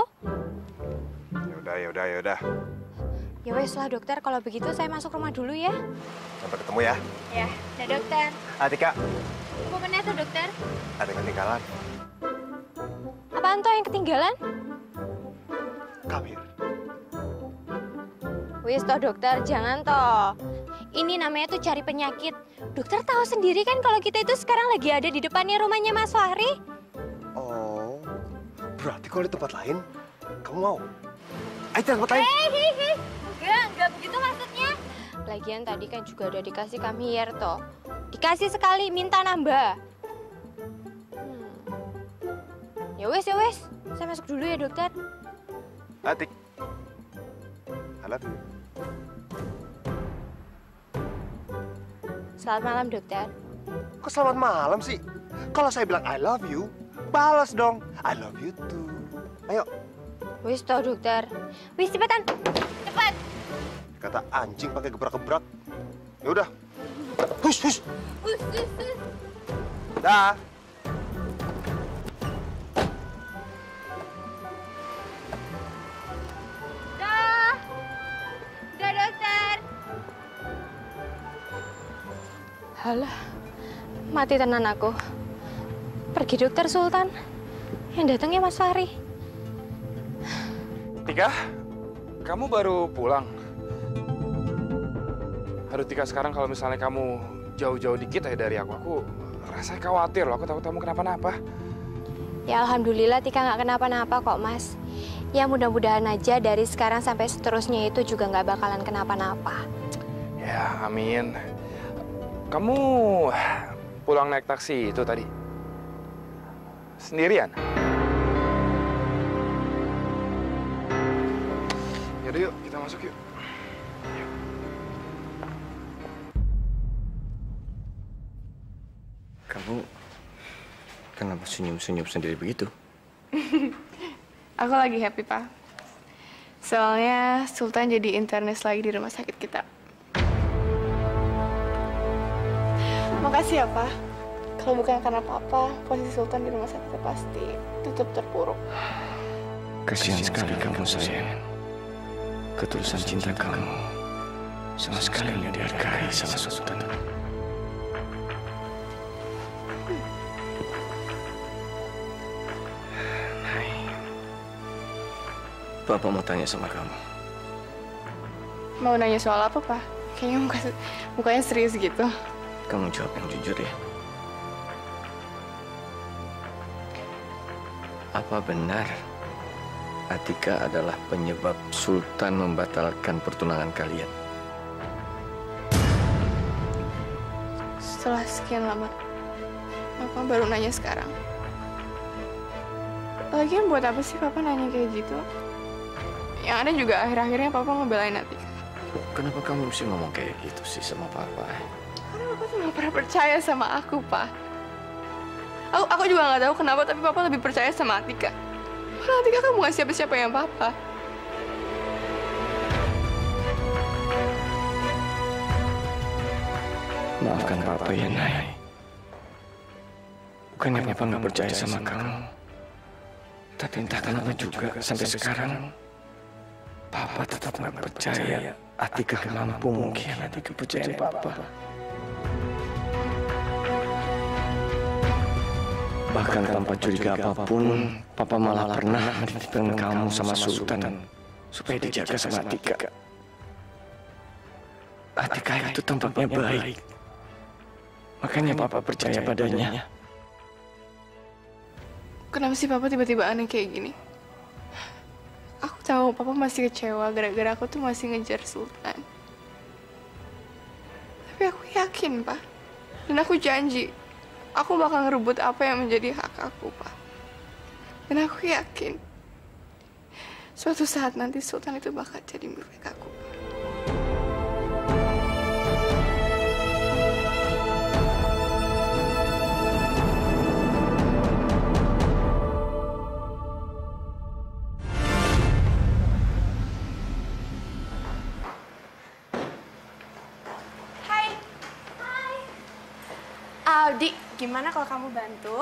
S6: Yaudah.
S11: Ya wes lah dokter, kalau begitu saya masuk rumah dulu ya.
S6: Sampai ketemu ya.
S11: Ya, dah dokter.
S6: Atika.
S11: Apa bener tuh dokter?
S6: Ada yang ketinggalan.
S11: Apaan tuh yang ketinggalan?
S6: Kabir.
S11: Wis toh dokter, jangan toh. Ini namanya tuh cari penyakit. Dokter tahu sendiri kan kalau kita itu sekarang lagi ada di depannya rumahnya Mas Fahri.
S6: Oh, berarti kalau di tempat lain, kamu mau? Ayo tempat lain.
S11: Enggak begitu maksudnya. Lagian tadi kan juga udah dikasih kamhier toh. Dikasih sekali, minta nambah. Ya wes. Saya masuk dulu ya dokter.
S6: Atik. I love you.
S11: Selamat malam, dokter.
S6: Kok selamat malam sih? Kalau saya bilang I love you, balas dong. I love you too. Ayo.
S11: Wis toh, dokter. Wis, cepetan. Cepat.
S6: Kata anjing pakai gebrak-gebrak. Ya udah. Hush. Dah.
S11: Dah, dokter. Halah, mati tenan aku. Pergi dokter Sultan. Yang datangnya Mas Fahri.
S3: Tika, kamu baru pulang? Aduh Tika, sekarang kalau misalnya kamu jauh-jauh dikit aja dari aku rasanya khawatir loh. Aku takut kamu kenapa-napa.
S11: Ya Alhamdulillah Tika nggak kenapa-napa kok Mas. Ya mudah-mudahan aja dari sekarang sampai seterusnya itu juga nggak bakalan kenapa-napa.
S3: Ya amin. Kamu pulang naik taksi itu tadi? Sendirian? Yaudah yuk, kita masuk yuk.
S4: Kamu kenapa senyum-senyum sendiri begitu?
S5: Aku lagi happy, Pak. Soalnya Sultan jadi internis lagi di rumah sakit kita. Makasih ya, Pak. Kalau bukan karena Papa, posisi Sultan di rumah sakit pasti tetap terpuruk.
S4: Kasihan sekali kamu, sayang. Ketulusan cinta kamu sama sekali tidak dihargai sama Sultan. Papa mau tanya sama kamu.
S5: Mau nanya soal apa, Pak? Kayaknya mukanya serius gitu.
S4: Kamu jawab yang jujur ya. Apa benar Atika adalah penyebab Sultan membatalkan pertunangan kalian?
S5: Setelah sekian lama, Papa baru nanya sekarang. Lagian buat apa sih Papa nanya kayak gitu? Yang ada juga akhir-akhirnya Papa ngebelain Atika.
S4: Kenapa kamu mesti ngomong kayak gitu sih sama Papa?
S5: Karena Papa tuh gak pernah percaya sama aku, Pak. Aku juga nggak tahu kenapa, tapi Papa lebih percaya sama Atika. Padahal Atika kan bukan siapa-siapa yang Papa.
S4: Maafkan Papa ya, Nay. Bukannya Papa nggak percaya sama kamu. Tapi entah kenapa juga sampai sekarang Papa tetap nggak percaya Atika mampu mengkhianati kepercayaan Papa. Bahkan tanpa curiga apapun, Papa malah pernah menitipkan kamu sama Sultan supaya dijaga sama Atika. Atika itu tampaknya baik. Makanya Papa percaya padanya.
S5: Kenapa sih Papa tiba-tiba aneh kayak gini? Aku tahu Papa masih kecewa gara-gara aku tuh masih ngejar Sultan. Tapi aku yakin, Pak. Dan aku janji, aku bakal ngerebut apa yang menjadi hak aku, Pak. Dan aku yakin, suatu saat nanti Sultan itu bakal jadi milik aku, Pak. Aldi, gimana kalau kamu bantu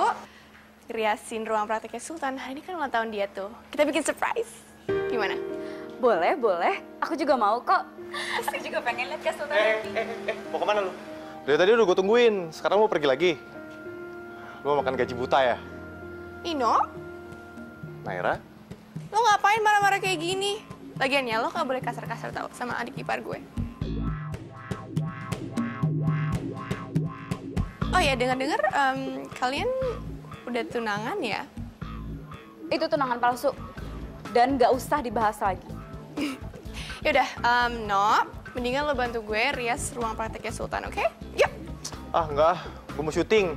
S5: riasin ruang prakteknya Sultan? Hari ini kan ulang tahun dia tuh. Kita bikin surprise. Gimana?
S7: Boleh, boleh. Aku juga mau kok. Aku juga pengen lihat ke Sultan.
S9: Mau kemana lu? Dari tadi udah gue tungguin. Sekarang mau pergi lagi. Lu mau makan gaji buta ya?
S5: Ino?
S9: Naira?
S5: Lo ngapain marah-marah kayak gini? Lagian ya, lo gak boleh kasar-kasar tau sama adik ipar gue. Oh ya, dengar-dengar kalian udah tunangan ya?
S7: Itu tunangan palsu. Dan gak usah dibahas lagi.
S5: Yaudah, No, mendingan lo bantu gue rias ruang prakteknya Sultan, oke? Yuk!
S9: Ah, enggak. Gue mau syuting.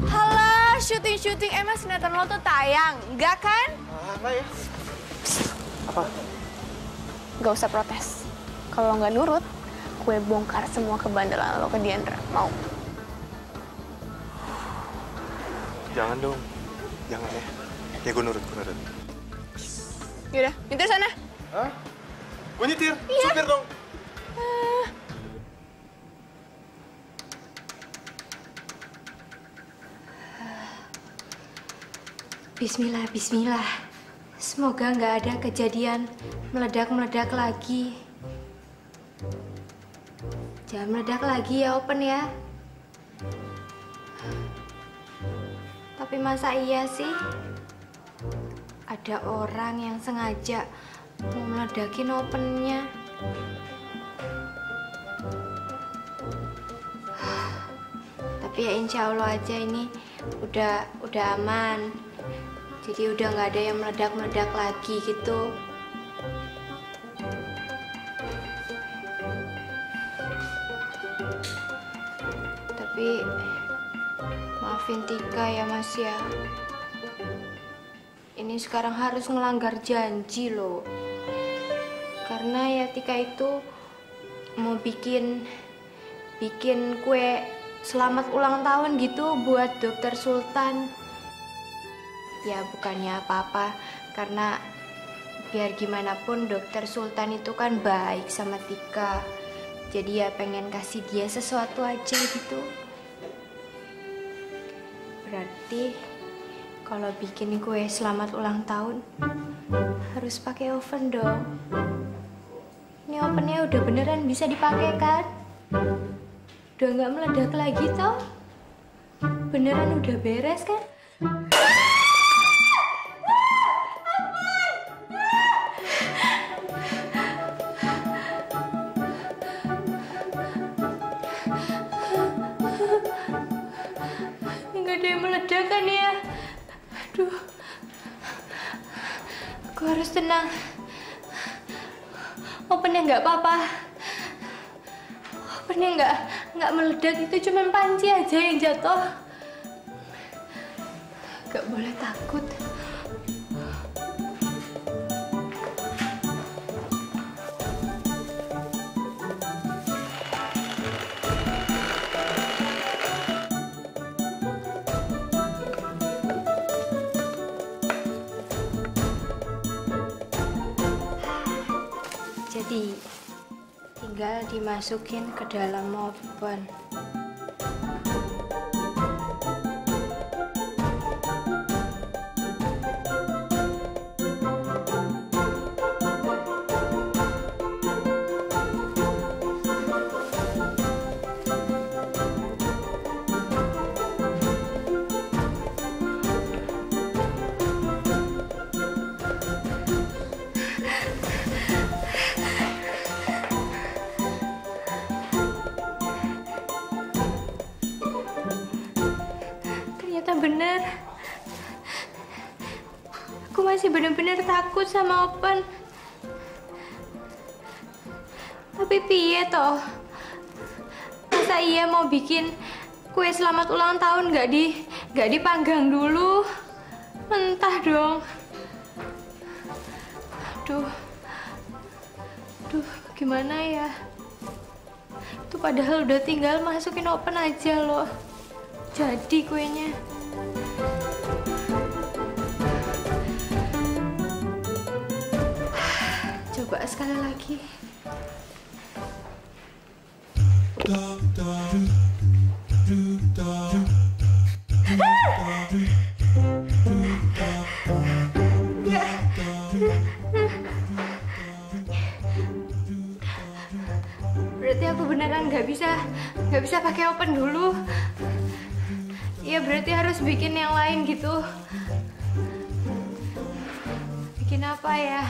S5: Halah, syuting-syuting. Emang sinetron lo tuh tayang, enggak kan?
S9: Enggak ya. Apa?
S5: Gak usah protes. Kalau lo nggak nurut, gue bongkar semua kebandelan lo ke Diandra. Mau?
S9: Jangan dong. Jangan ya. Ya gue nurut, gue nurut.
S5: Yaudah, nyetir sana.
S9: Hah? Gue nyetir?
S5: Iya.
S9: Supir dong.
S11: Bismillah, bismillah. Semoga nggak ada kejadian meledak-meledak lagi. Jangan meledak lagi ya, Open ya. Tapi masa iya sih? Ada orang yang sengaja mau meledakin Opennya. Tapi ya insya Allah aja ini udah aman. Jadi udah nggak ada yang meledak-meledak lagi gitu. Tapi maafin Tika ya Mas ya. Ini sekarang harus ngelanggar janji loh. Karena ya Tika itu mau bikin kue selamat ulang tahun gitu buat Dokter Sultan. Ya bukannya apa-apa, karena biar gimana pun Dokter Sultan itu kan baik sama Tika. Jadi ya pengen kasih dia sesuatu aja gitu. Berarti kalau bikin kue selamat ulang tahun harus pakai oven dong. Ini ovennya udah beneran bisa dipakai kan? Udah nggak meledak lagi toh? Beneran udah beres kan? Nggak ada yang meledak kan ya? Aduh, aku harus tenang. Opennya nggak apa-apa. Opennya nggak meledak, itu cuma panci aja yang jatuh. Nggak boleh takut. jadi. Tinggal dimasukin ke dalam oven. Bener, aku masih bener-bener takut sama oven. Tapi piye toh? Masa iya mau bikin kue selamat ulang tahun nggak dipanggang dulu? Mentah dong. Duh, gimana ya? Itu padahal udah tinggal masukin oven aja loh. Jadi kuenya. Coba sekali lagi. Berarti aku beneran nggak bisa pakai oven dulu. Iya, berarti harus bikin yang lain gitu. Bikin apa ya?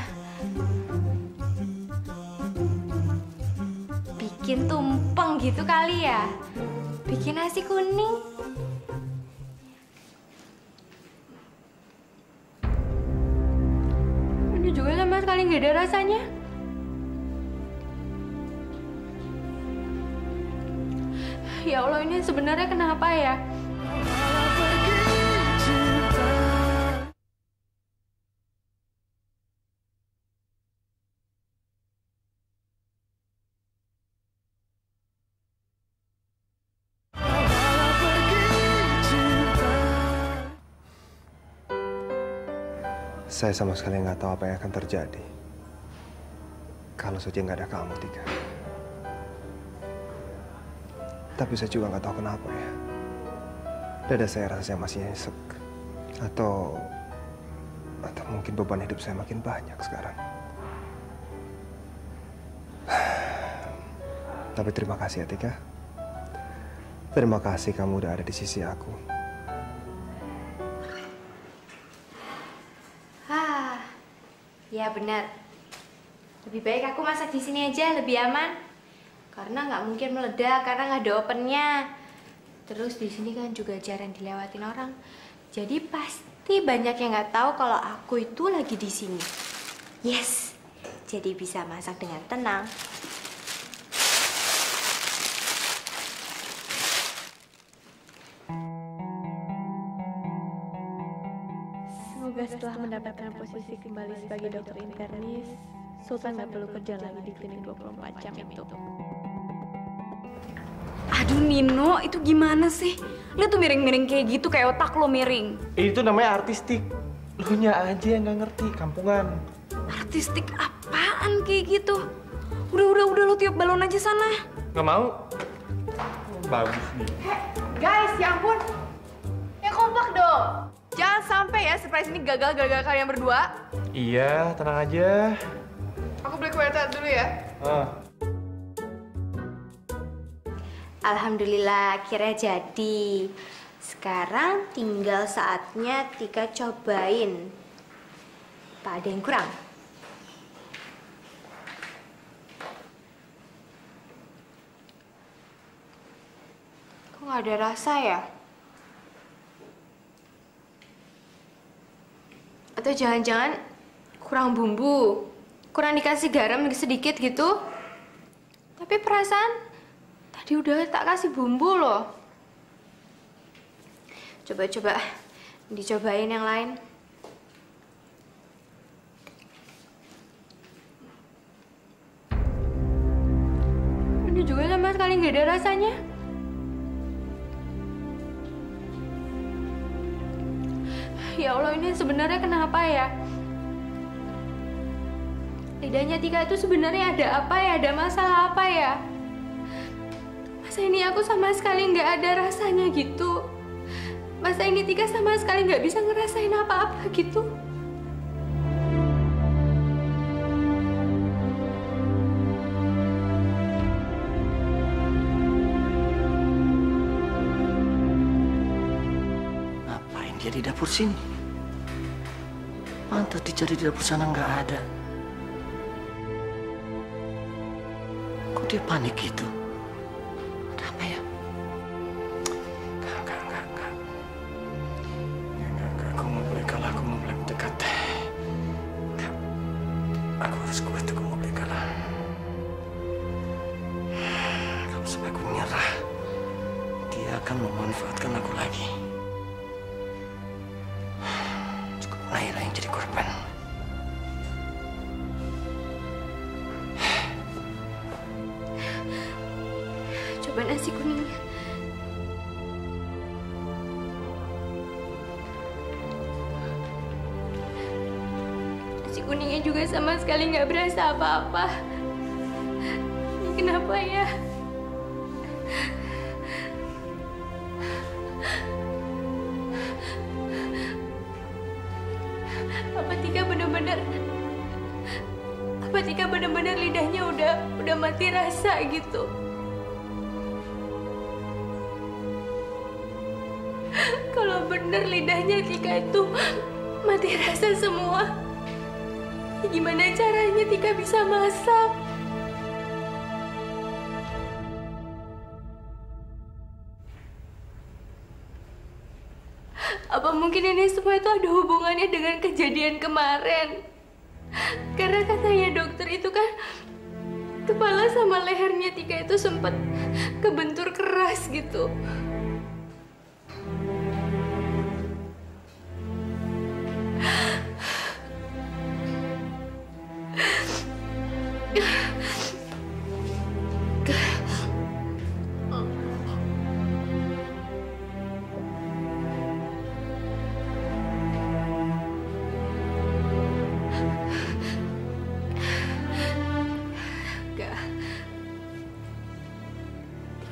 S11: Bikin tumpeng gitu kali ya? Bikin nasi kuning? Ini juga sama sekali nggak ada rasanya. Ya Allah, ini sebenarnya kenapa ya?
S2: Saya sama sekali nggak tahu apa yang akan terjadi kalau saja nggak ada kamu, Tika. Tapi saya juga nggak tahu kenapa ya. Dada saya rasanya masih nyesek. Atau mungkin beban hidup saya makin banyak sekarang. Tapi terima kasih ya, Tika. Terima kasih kamu udah ada di sisi aku.
S11: Ya benar. Lebih baik aku masak di sini aja, lebih aman. Karena nggak mungkin meledak karena nggak ada ovennya. Terus di sini kan juga jarang dilewatin orang. Jadi pasti banyak yang nggak tahu kalau aku itu lagi di sini. Yes, jadi bisa masak dengan tenang.
S5: Semoga setelah mendapatkan posisi kembali sebagai dokter internis, Sultan nggak perlu kerja lagi di klinik 24 jam itu.
S7: Aduh Nino, itu gimana sih? Lu tuh miring-miring kayak gitu, kayak otak lo miring.
S9: Itu namanya artistik. Lu nya aja yang nggak ngerti, kampungan.
S7: Artistik apaan kayak gitu? Udah lu tiup balon aja sana.
S9: Nggak mau? Bagus nih.
S5: Guys, ya ampun. Ya kompak dong. Jangan sampai ya surprise ini gagal gara-gara kalian berdua.
S9: Iya, tenang aja.
S5: Aku beli kue tart dulu ya.
S11: Alhamdulillah akhirnya jadi. Sekarang tinggal saatnya Tika cobain. Tak ada yang kurang. Kok nggak ada rasa ya? Atau jangan-jangan kurang bumbu, kurang dikasih garam sedikit gitu. Tapi perasaan tadi udah tak kasih bumbu loh. Coba-coba dicobain yang lain. Ini juga sama sekali nggak ada rasanya. Ya Allah, ini sebenarnya kenapa ya?
S5: Lidahnya Tika itu sebenarnya ada apa ya? Ada masalah apa ya? Masa ini aku sama sekali nggak ada rasanya gitu. Masa ini Tika sama sekali nggak bisa ngerasain apa-apa gitu.
S4: Ngapain dia di dapur sini? Pantas dicari di dapur sana nggak ada. Kok dia panik gitu? Ada apa ya? Enggak. Aku nggak boleh kalah, aku nggak boleh mendekat. Enggak. Aku harus kuat, aku nggak boleh kalah. Kalau sampai aku menyerah, dia akan memanfaatkan aku lagi. Cukup Naira yang jadi korban.
S5: Coba nasi kuningnya. Nasi kuningnya juga sama sekali nggak berasa apa-apa. Ini kenapa ya? Apa Tika benar-benar lidahnya udah mati rasa gitu? Kalau benar lidahnya Tika itu mati rasa semua, gimana caranya Tika bisa masak? Apa mungkin ini semua itu ada hubungannya dengan kejadian kemarin? Karena katanya dokter itu kan kepala sama lehernya Tika itu sempat kebentur keras gitu.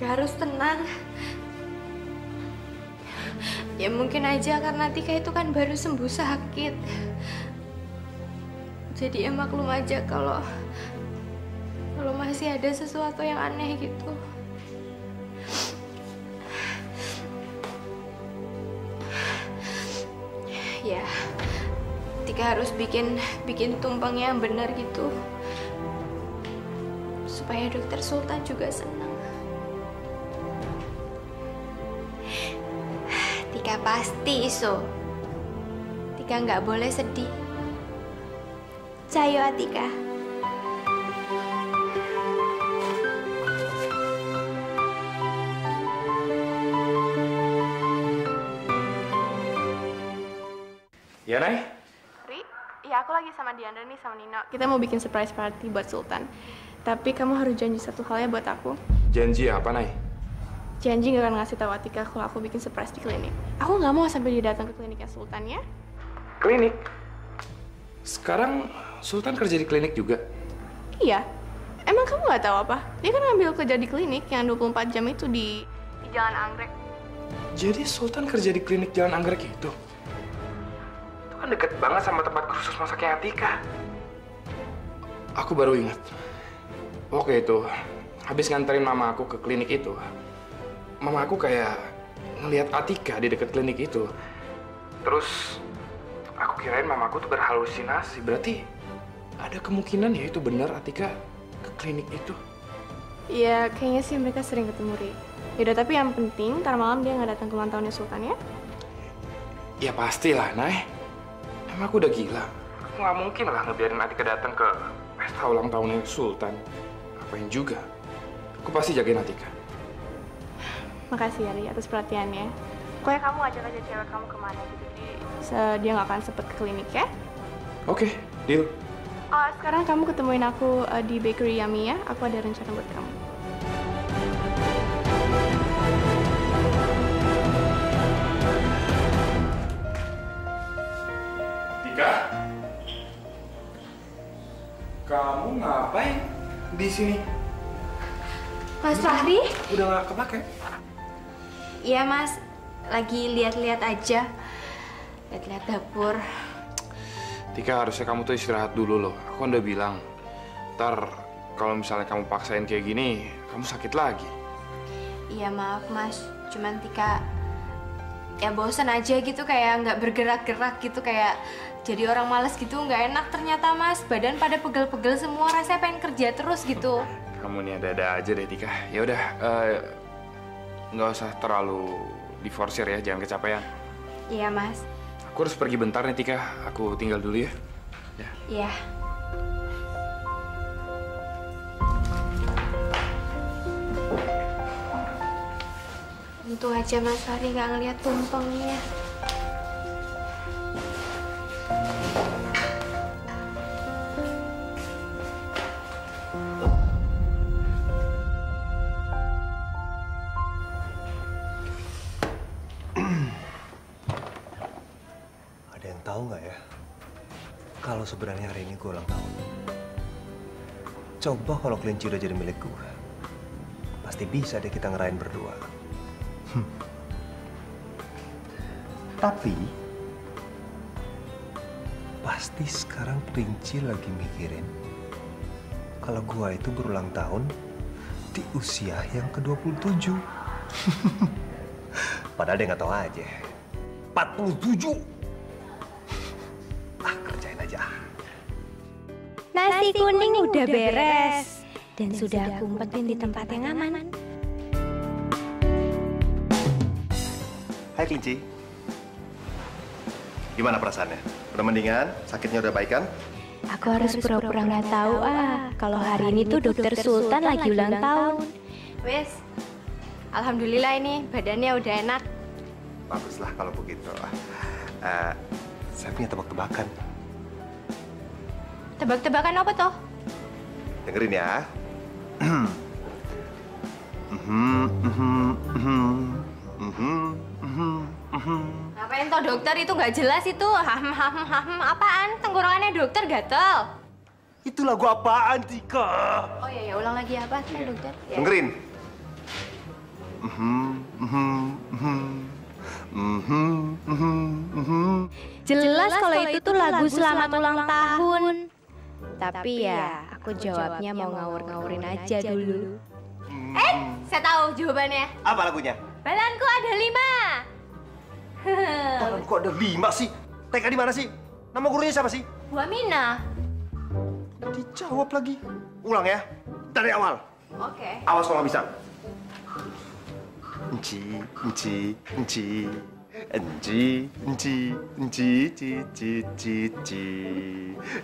S5: Harus tenang. Ya mungkin aja karena Tika itu kan baru sembuh sakit. Jadi ya maklum aja kalau masih ada sesuatu yang aneh gitu. Ya, Tika harus bikin tumpengnya yang benar gitu. Supaya dokter Sultan juga senang. Tika pasti iso. Tika nggak boleh sedih. Cayo Tika.
S3: Ya, Nay?
S5: Ri, ya aku lagi sama Diandra nih sama Nino. Kita mau bikin surprise party buat Sultan. Tapi kamu harus janji satu hal ya buat aku.
S3: Janji apa, Nay?
S5: Janji gak akan ngasih tahu Atika kalau aku bikin surprise di klinik. Aku nggak mau sampai dia datang ke kliniknya Sultan ya.
S3: Klinik? Sekarang Sultan kerja di klinik juga?
S5: Iya. Emang kamu nggak tahu apa? Dia kan ngambil kerja di klinik yang 24 jam itu di Jalan Anggrek.
S3: Jadi Sultan kerja di klinik Jalan Anggrek itu? Itu kan deket banget sama tempat kursus masaknya Atika. Aku baru ingat. Oke itu, habis nganterin mama aku ke klinik itu, mama aku kayak ngelihat Atika di dekat klinik itu. Terus aku kirain mama aku tuh berhalusinasi. Berarti ada kemungkinan ya itu benar Atika ke klinik itu.
S5: Iya, kayaknya sih mereka sering ketemu, Ri. Yaudah, tapi yang penting ntar malam dia nggak datang ke ulang tahunnya Sultan ya?
S3: Ya pastilah, Nay. Emang aku udah gila. Aku nggak mungkin lah ngebiarin Atika datang ke pesta ulang tahunnya Sultan. Ngapain juga? Aku pasti jagain Atika.
S5: Makasih ya, Ri, atas perhatiannya. Pokoknya kamu ajak aja cewek kamu kemana gitu, jadi dia nggak akan sempet ke klinik ya?
S3: Oke, deal.
S5: Sekarang kamu ketemuin aku di Bakery Yummy ya. Aku ada rencana buat kamu.
S3: Tika? di sini.
S5: Mas Fahri?
S3: Udah nggak kepake?
S5: Iya Mas, lagi lihat-lihat aja. Lihat-lihat dapur.
S3: Tika, harusnya kamu tuh istirahat dulu loh. Aku kan udah bilang, ntar kalau misalnya kamu paksain kayak gini, kamu sakit lagi.
S5: Iya maaf Mas, cuman Tika ya bosan aja gitu, kayak nggak bergerak-gerak gitu, kayak jadi orang malas gitu, nggak enak ternyata Mas. Badan pada pegel-pegel semua, rasanya pengen kerja terus gitu.
S3: Kamu nih ada-ada aja deh Tika. Ya udah, nggak usah terlalu diforsir ya, jangan kecapean.
S5: Iya Mas.
S3: Aku harus pergi bentar nih Tika, aku tinggal dulu ya.
S5: Iya. Untung aja Mas Fahri nggak ngeliat tumpengnya.
S2: Ada yang tahu nggak ya? Kalau sebenarnya hari ini gue ulang tahun. Coba kalau kelinci udah jadi milik gue. Pasti bisa deh kita ngerayain berdua. Tapi pasti sekarang kelinci lagi mikirin kalau gua itu berulang tahun di usia yang ke-27. Padahal dia nggak tahu aja. 47. Kerjain aja.
S11: Nasi kuning udah beres dan sudah aku umpetin di tempat yang aman.
S6: Hai Kelinci. Gimana perasaannya? Udah mendingan? Sakitnya udah baik kan?
S11: Aku harus pura-pura nggak tahu kalau hari ini tuh Dokter Sultan lagi ulang tahun.
S5: Wes, alhamdulillah ini badannya udah enak.
S2: Baguslah kalau begitu. Saya punya tebak-tebakan.
S5: Tebak-tebakan apa toh?
S2: Dengerin ya.
S5: Ngapain toh dokter, itu nggak jelas itu. Apaan? Tenggorokannya dokter gatel.
S2: Itu lagu apaan, Tika?
S5: Oh iya, ya ulang lagi apa sih dokter? Ya.
S2: Dengerin.
S11: Jelas kalau itu tuh lagu selamat ulang tahun. Tapi ya, aku jawabnya mau ngawur-ngawurin aja dulu.
S5: Saya tahu jawabannya.
S2: Apa lagunya?
S5: Badanku ada 5.
S2: Badan kok ada 5 sih? TK di mana sih? Nama gurunya siapa sih?
S5: Bu Aminah.
S2: Dijawab lagi. Ulang ya. Dari awal.
S5: Oke.
S2: Awas kalau nggak bisa. Enci, enci, enci. Enci, enci, enci, ci, ci, ci, ci.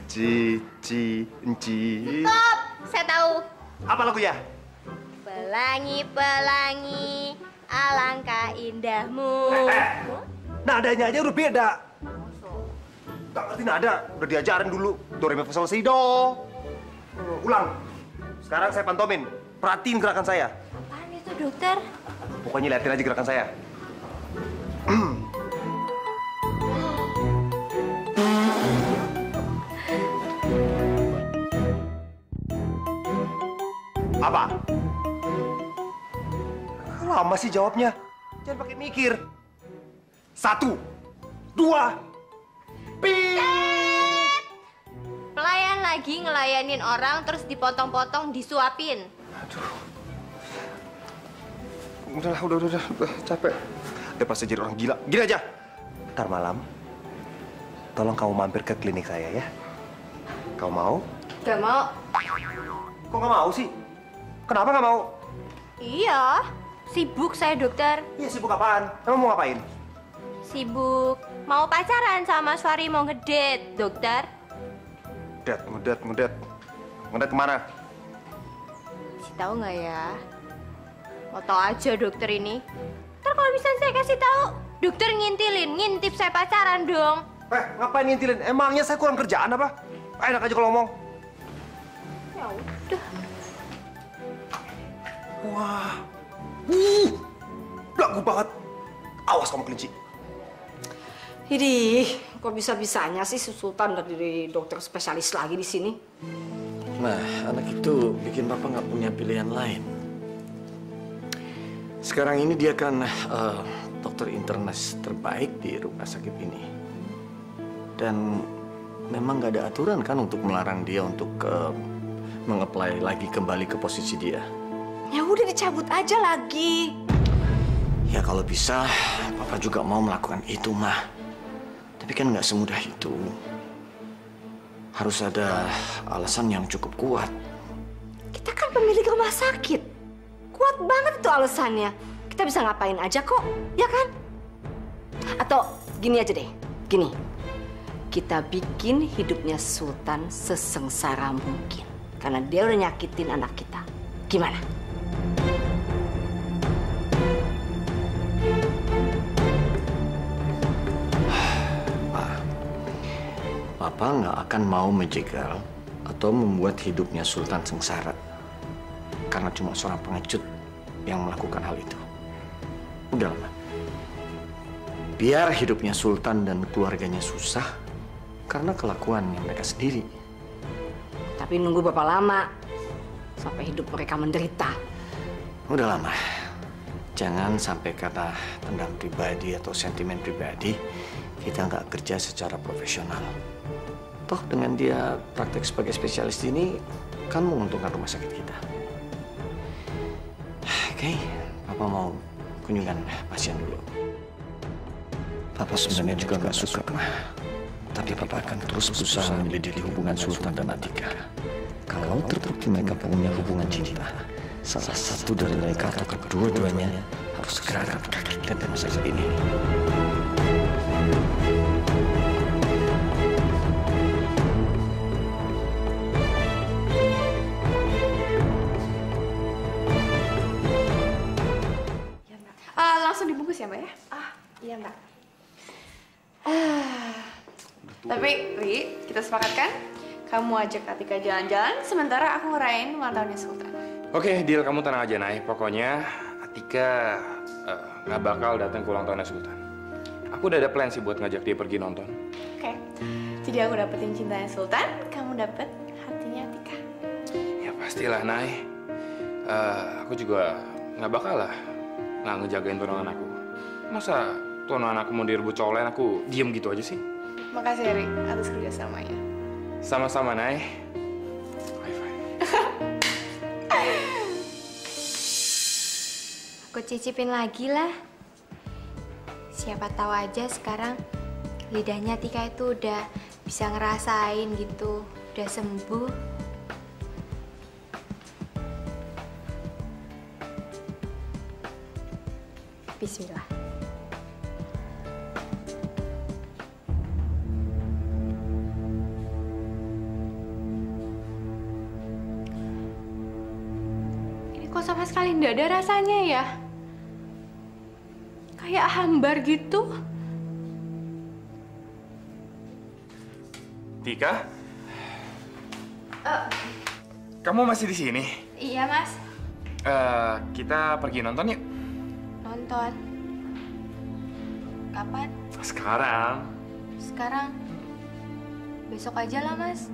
S2: Ci, ci, enci.
S5: Stop! Saya tahu.
S2: Apa lagunya?
S5: Pelangi, pelangi, alangkah indahmu.
S2: Nadanya aja udah beda. Gak ngerti nada, udah diajarin dulu. Do, re, mi, fa, sol, si, do. Ulang. Sekarang saya pantomin. Perhatiin gerakan saya.
S5: Apaan itu dokter?
S2: Pokoknya liatin aja gerakan saya. Apa? Lama sih jawabnya. Jangan pakai mikir. 1, 2, pip.
S5: Pelayan lagi ngelayanin orang terus dipotong-potong, disuapin.
S2: Udahlah, udah, capek. Dia pasti jadi orang gila. Gini aja. Ntar malam, tolong kamu mampir ke klinik saya ya. Kau mau?
S5: Gak mau.
S2: Kok nggak mau sih? Kenapa nggak mau?
S5: Iya, sibuk saya dokter.
S2: Iya, sibuk apaan? Emang mau ngapain?
S5: Sibuk mau pacaran sama Mas Fahri, mau ngedate, dokter.
S2: Ngedet. Ngedet kemana?
S5: Kasih tahu nggak ya? Mau tahu aja dokter ini. Ntar kalau misalnya saya kasih tahu, dokter ngintip saya pacaran dong.
S2: Ngapain ngintilin? Emangnya saya kurang kerjaan apa? Enak aja kalau ngomong.
S5: Ya udah.
S2: Wah. Belagu banget. Awas kamu kelinci.
S8: Idih, kok bisa-bisanya sih si Sultan dari dokter spesialis lagi di sini?
S4: Nah, anak itu bikin papa nggak punya pilihan lain. Sekarang ini dia kan dokter internas terbaik di rumah sakit ini. Dan memang nggak ada aturan kan untuk melarang dia untuk meng-apply lagi kembali ke posisi dia.
S8: Ya udah dicabut aja lagi.
S4: Ya kalau bisa, papa juga mau melakukan itu, mah. Tapi kan nggak semudah itu. Harus ada alasan yang cukup kuat.
S8: Kita kan pemilik rumah sakit. Kuat banget itu alasannya. Kita bisa ngapain aja kok, ya kan? Atau gini aja deh, gini. Kita bikin hidupnya Sultan sesengsara mungkin. Karena dia udah nyakitin anak kita. Gimana?
S4: Papa nggak akan mau menjegal atau membuat hidupnya Sultan sengsara. Karena cuma seorang pengecut yang melakukan hal itu. Udah lama. Biar hidupnya Sultan dan keluarganya susah karena kelakuannya mereka sendiri.
S8: Tapi nunggu berapa lama sampai hidup mereka menderita?
S4: Udah lama. Jangan sampai karena dendam pribadi atau sentimen pribadi kita nggak kerja secara profesional. Toh dengan dia praktek sebagai spesialis ini kan menguntungkan rumah sakit kita. Oke, Papa mau kunjungan pasien dulu. Papa sebenarnya juga nggak suka, mah. Tapi Papa akan terus berusaha menyelidiki hubungan Sultan dan Atika. Kalau terbukti mereka punya hubungan cinta, salah satu dari mereka atau kedua-duanya harus segera kita dari rumah sakit ini.
S5: Langsung dibungkus ya, Mbak ya? Iya, Mbak. Tapi, Ri, kita sepakat kan? Kamu ajak Atika jalan-jalan, sementara aku ngerayain ulang tahunnya Sultan.
S3: Oke, deal, kamu tenang aja, Nay. Pokoknya Atika nggak bakal datang ke ulang tahunnya Sultan. Aku udah ada plan sih buat ngajak dia pergi nonton.
S5: Oke. Jadi aku dapetin cintanya Sultan, kamu dapet hatinya Atika.
S3: Ya pastilah, Nay. Aku juga nggak bakal lah nggak ngejagain tunangan aku. Masa tunangan aku mau direbut cowok lain, aku diem gitu aja sih?
S5: Makasih, Ri, atas kerjasamanya.
S3: Sama-sama, Nay.
S11: Aku cicipin lagi lah. Siapa tahu aja sekarang lidahnya Tika itu udah bisa ngerasain gitu, udah sembuh. Bismillah.
S5: Ini kok sama sekali nggak ada rasanya ya? Kayak hambar gitu.
S3: Tika? Kamu masih di sini?
S5: Iya, Mas.
S3: Kita pergi nonton yuk.
S5: Nonton. Kapan?
S3: Sekarang.
S5: Sekarang. Besok aja lah, Mas.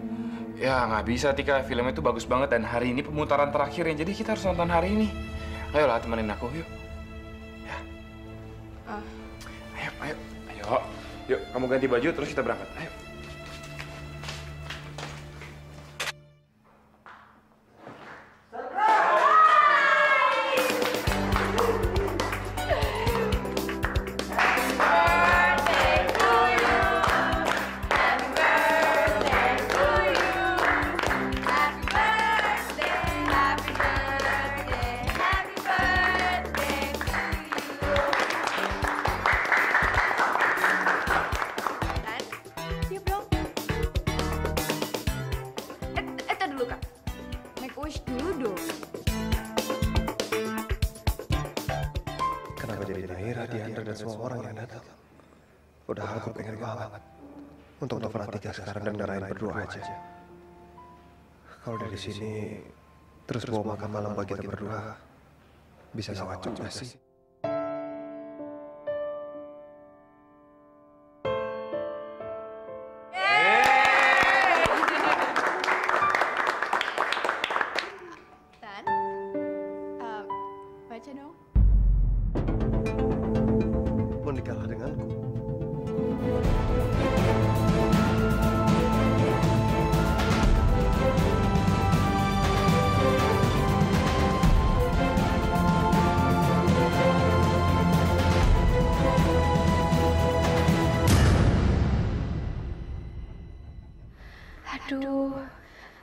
S3: Ya, nggak bisa, Tika. Film itu bagus banget dan hari ini pemutaran terakhirnya. Jadi kita harus nonton hari ini. Ayolah, temenin aku, yuk. Ya. Ayo. Yuk, kamu ganti baju terus kita berangkat. Ayo.
S2: Udah aku pengen banget untuk telepon Atika sekarang dan ngarahin berdua aja. Kalau dari sini terus bawa makan malam bagi kita berdua, bisa gawat juga sih.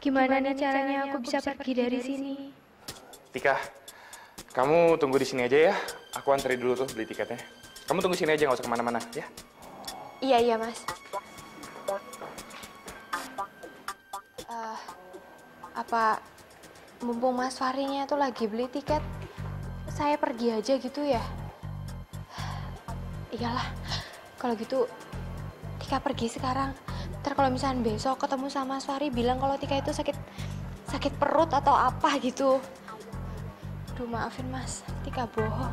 S11: Gimana nih caranya aku bisa pergi dari sini?
S3: Tika, kamu tunggu di sini aja ya. Aku antri dulu tuh beli tiketnya. Kamu tunggu sini aja, nggak usah kemana-mana ya.
S5: Iya, Mas. Apa mumpung Mas Fahrinya tuh lagi beli tiket, saya pergi aja gitu ya? Iyalah, kalau gitu Tika pergi sekarang. Ntar kalau misalnya besok ketemu sama Mas Fahri bilang kalau Tika itu sakit perut atau apa gitu. Aduh, maafin Mas, Tika bohong.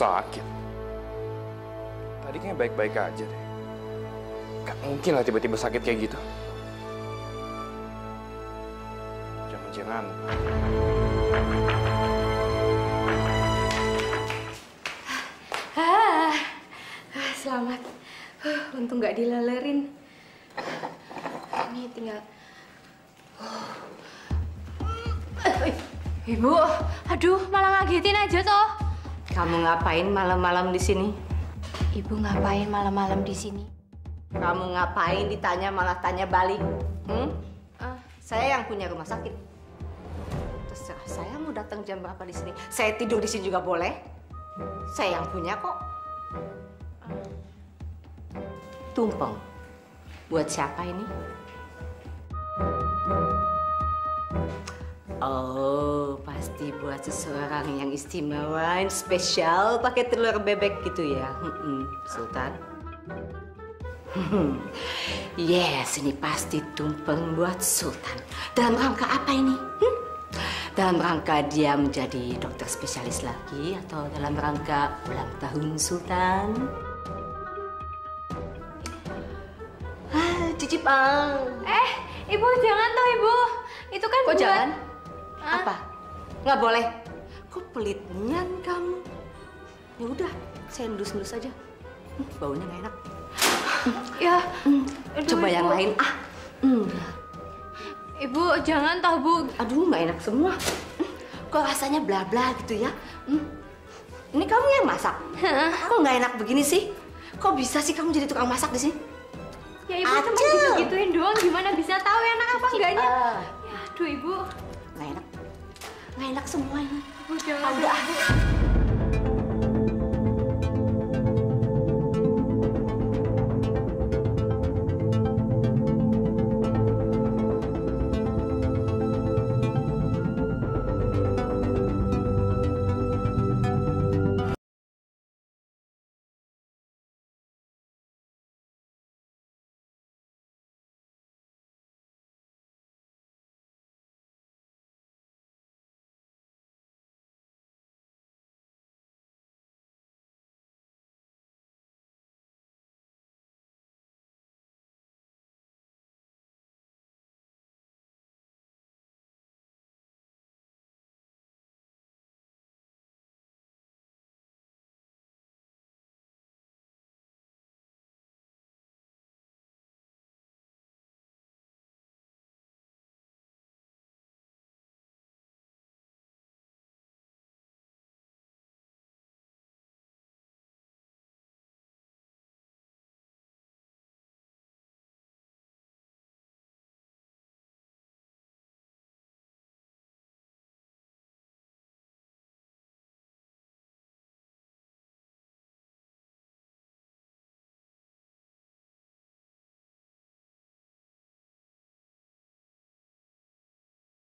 S3: Sakit. Tadi kayaknya baik-baik aja deh. Gak mungkin lah tiba-tiba sakit kayak gitu. Jangan-jangan.
S5: Selamat. Untung nggak dilalerin. Ini tinggal.
S8: Ibu,
S11: Aduh, malah ngagetin aja toh.
S8: kamu ngapain malam-malam di sini?
S11: Ibu ngapain malam-malam di sini?
S8: Kamu ngapain ditanya malah tanya balik? Saya yang punya rumah sakit. Terserah saya mau datang jam berapa di sini. Saya tidur di sini juga boleh. Saya yang punya kok. Tumpeng. Buat siapa ini? Oh, pasti buat seseorang yang istimewa, yang spesial, pakai telur bebek gitu ya, Sultan. Yes, ini pasti tumpeng buat Sultan. Dalam rangka apa ini? Dalam rangka dia menjadi dokter spesialis lagi atau dalam rangka ulang tahun Sultan? Cicip
S11: Ibu jangan toh Ibu. Itu kan
S8: kok
S11: buat...
S8: jangan? Apa? Nggak boleh? Kok pelit nian kamu? Ya udah, saya endus-endus aja. Baunya nggak enak.
S11: Ya,
S8: Coba yang lain.
S11: Ibu jangan toh Bu.
S8: Aduh, nggak enak semua. Kok rasanya bla-bla gitu ya? Ini kamu yang masak? Kok nggak enak begini sih? Kok bisa sih kamu jadi tukang masak di sini?
S11: Ya Ibu cuma gitu-gituin doang. Gimana bisa tahu enak apa enggaknya? Ya aduh Ibu.
S8: Nggak enak semua ini.
S11: Ibu jangan.
S8: Udah.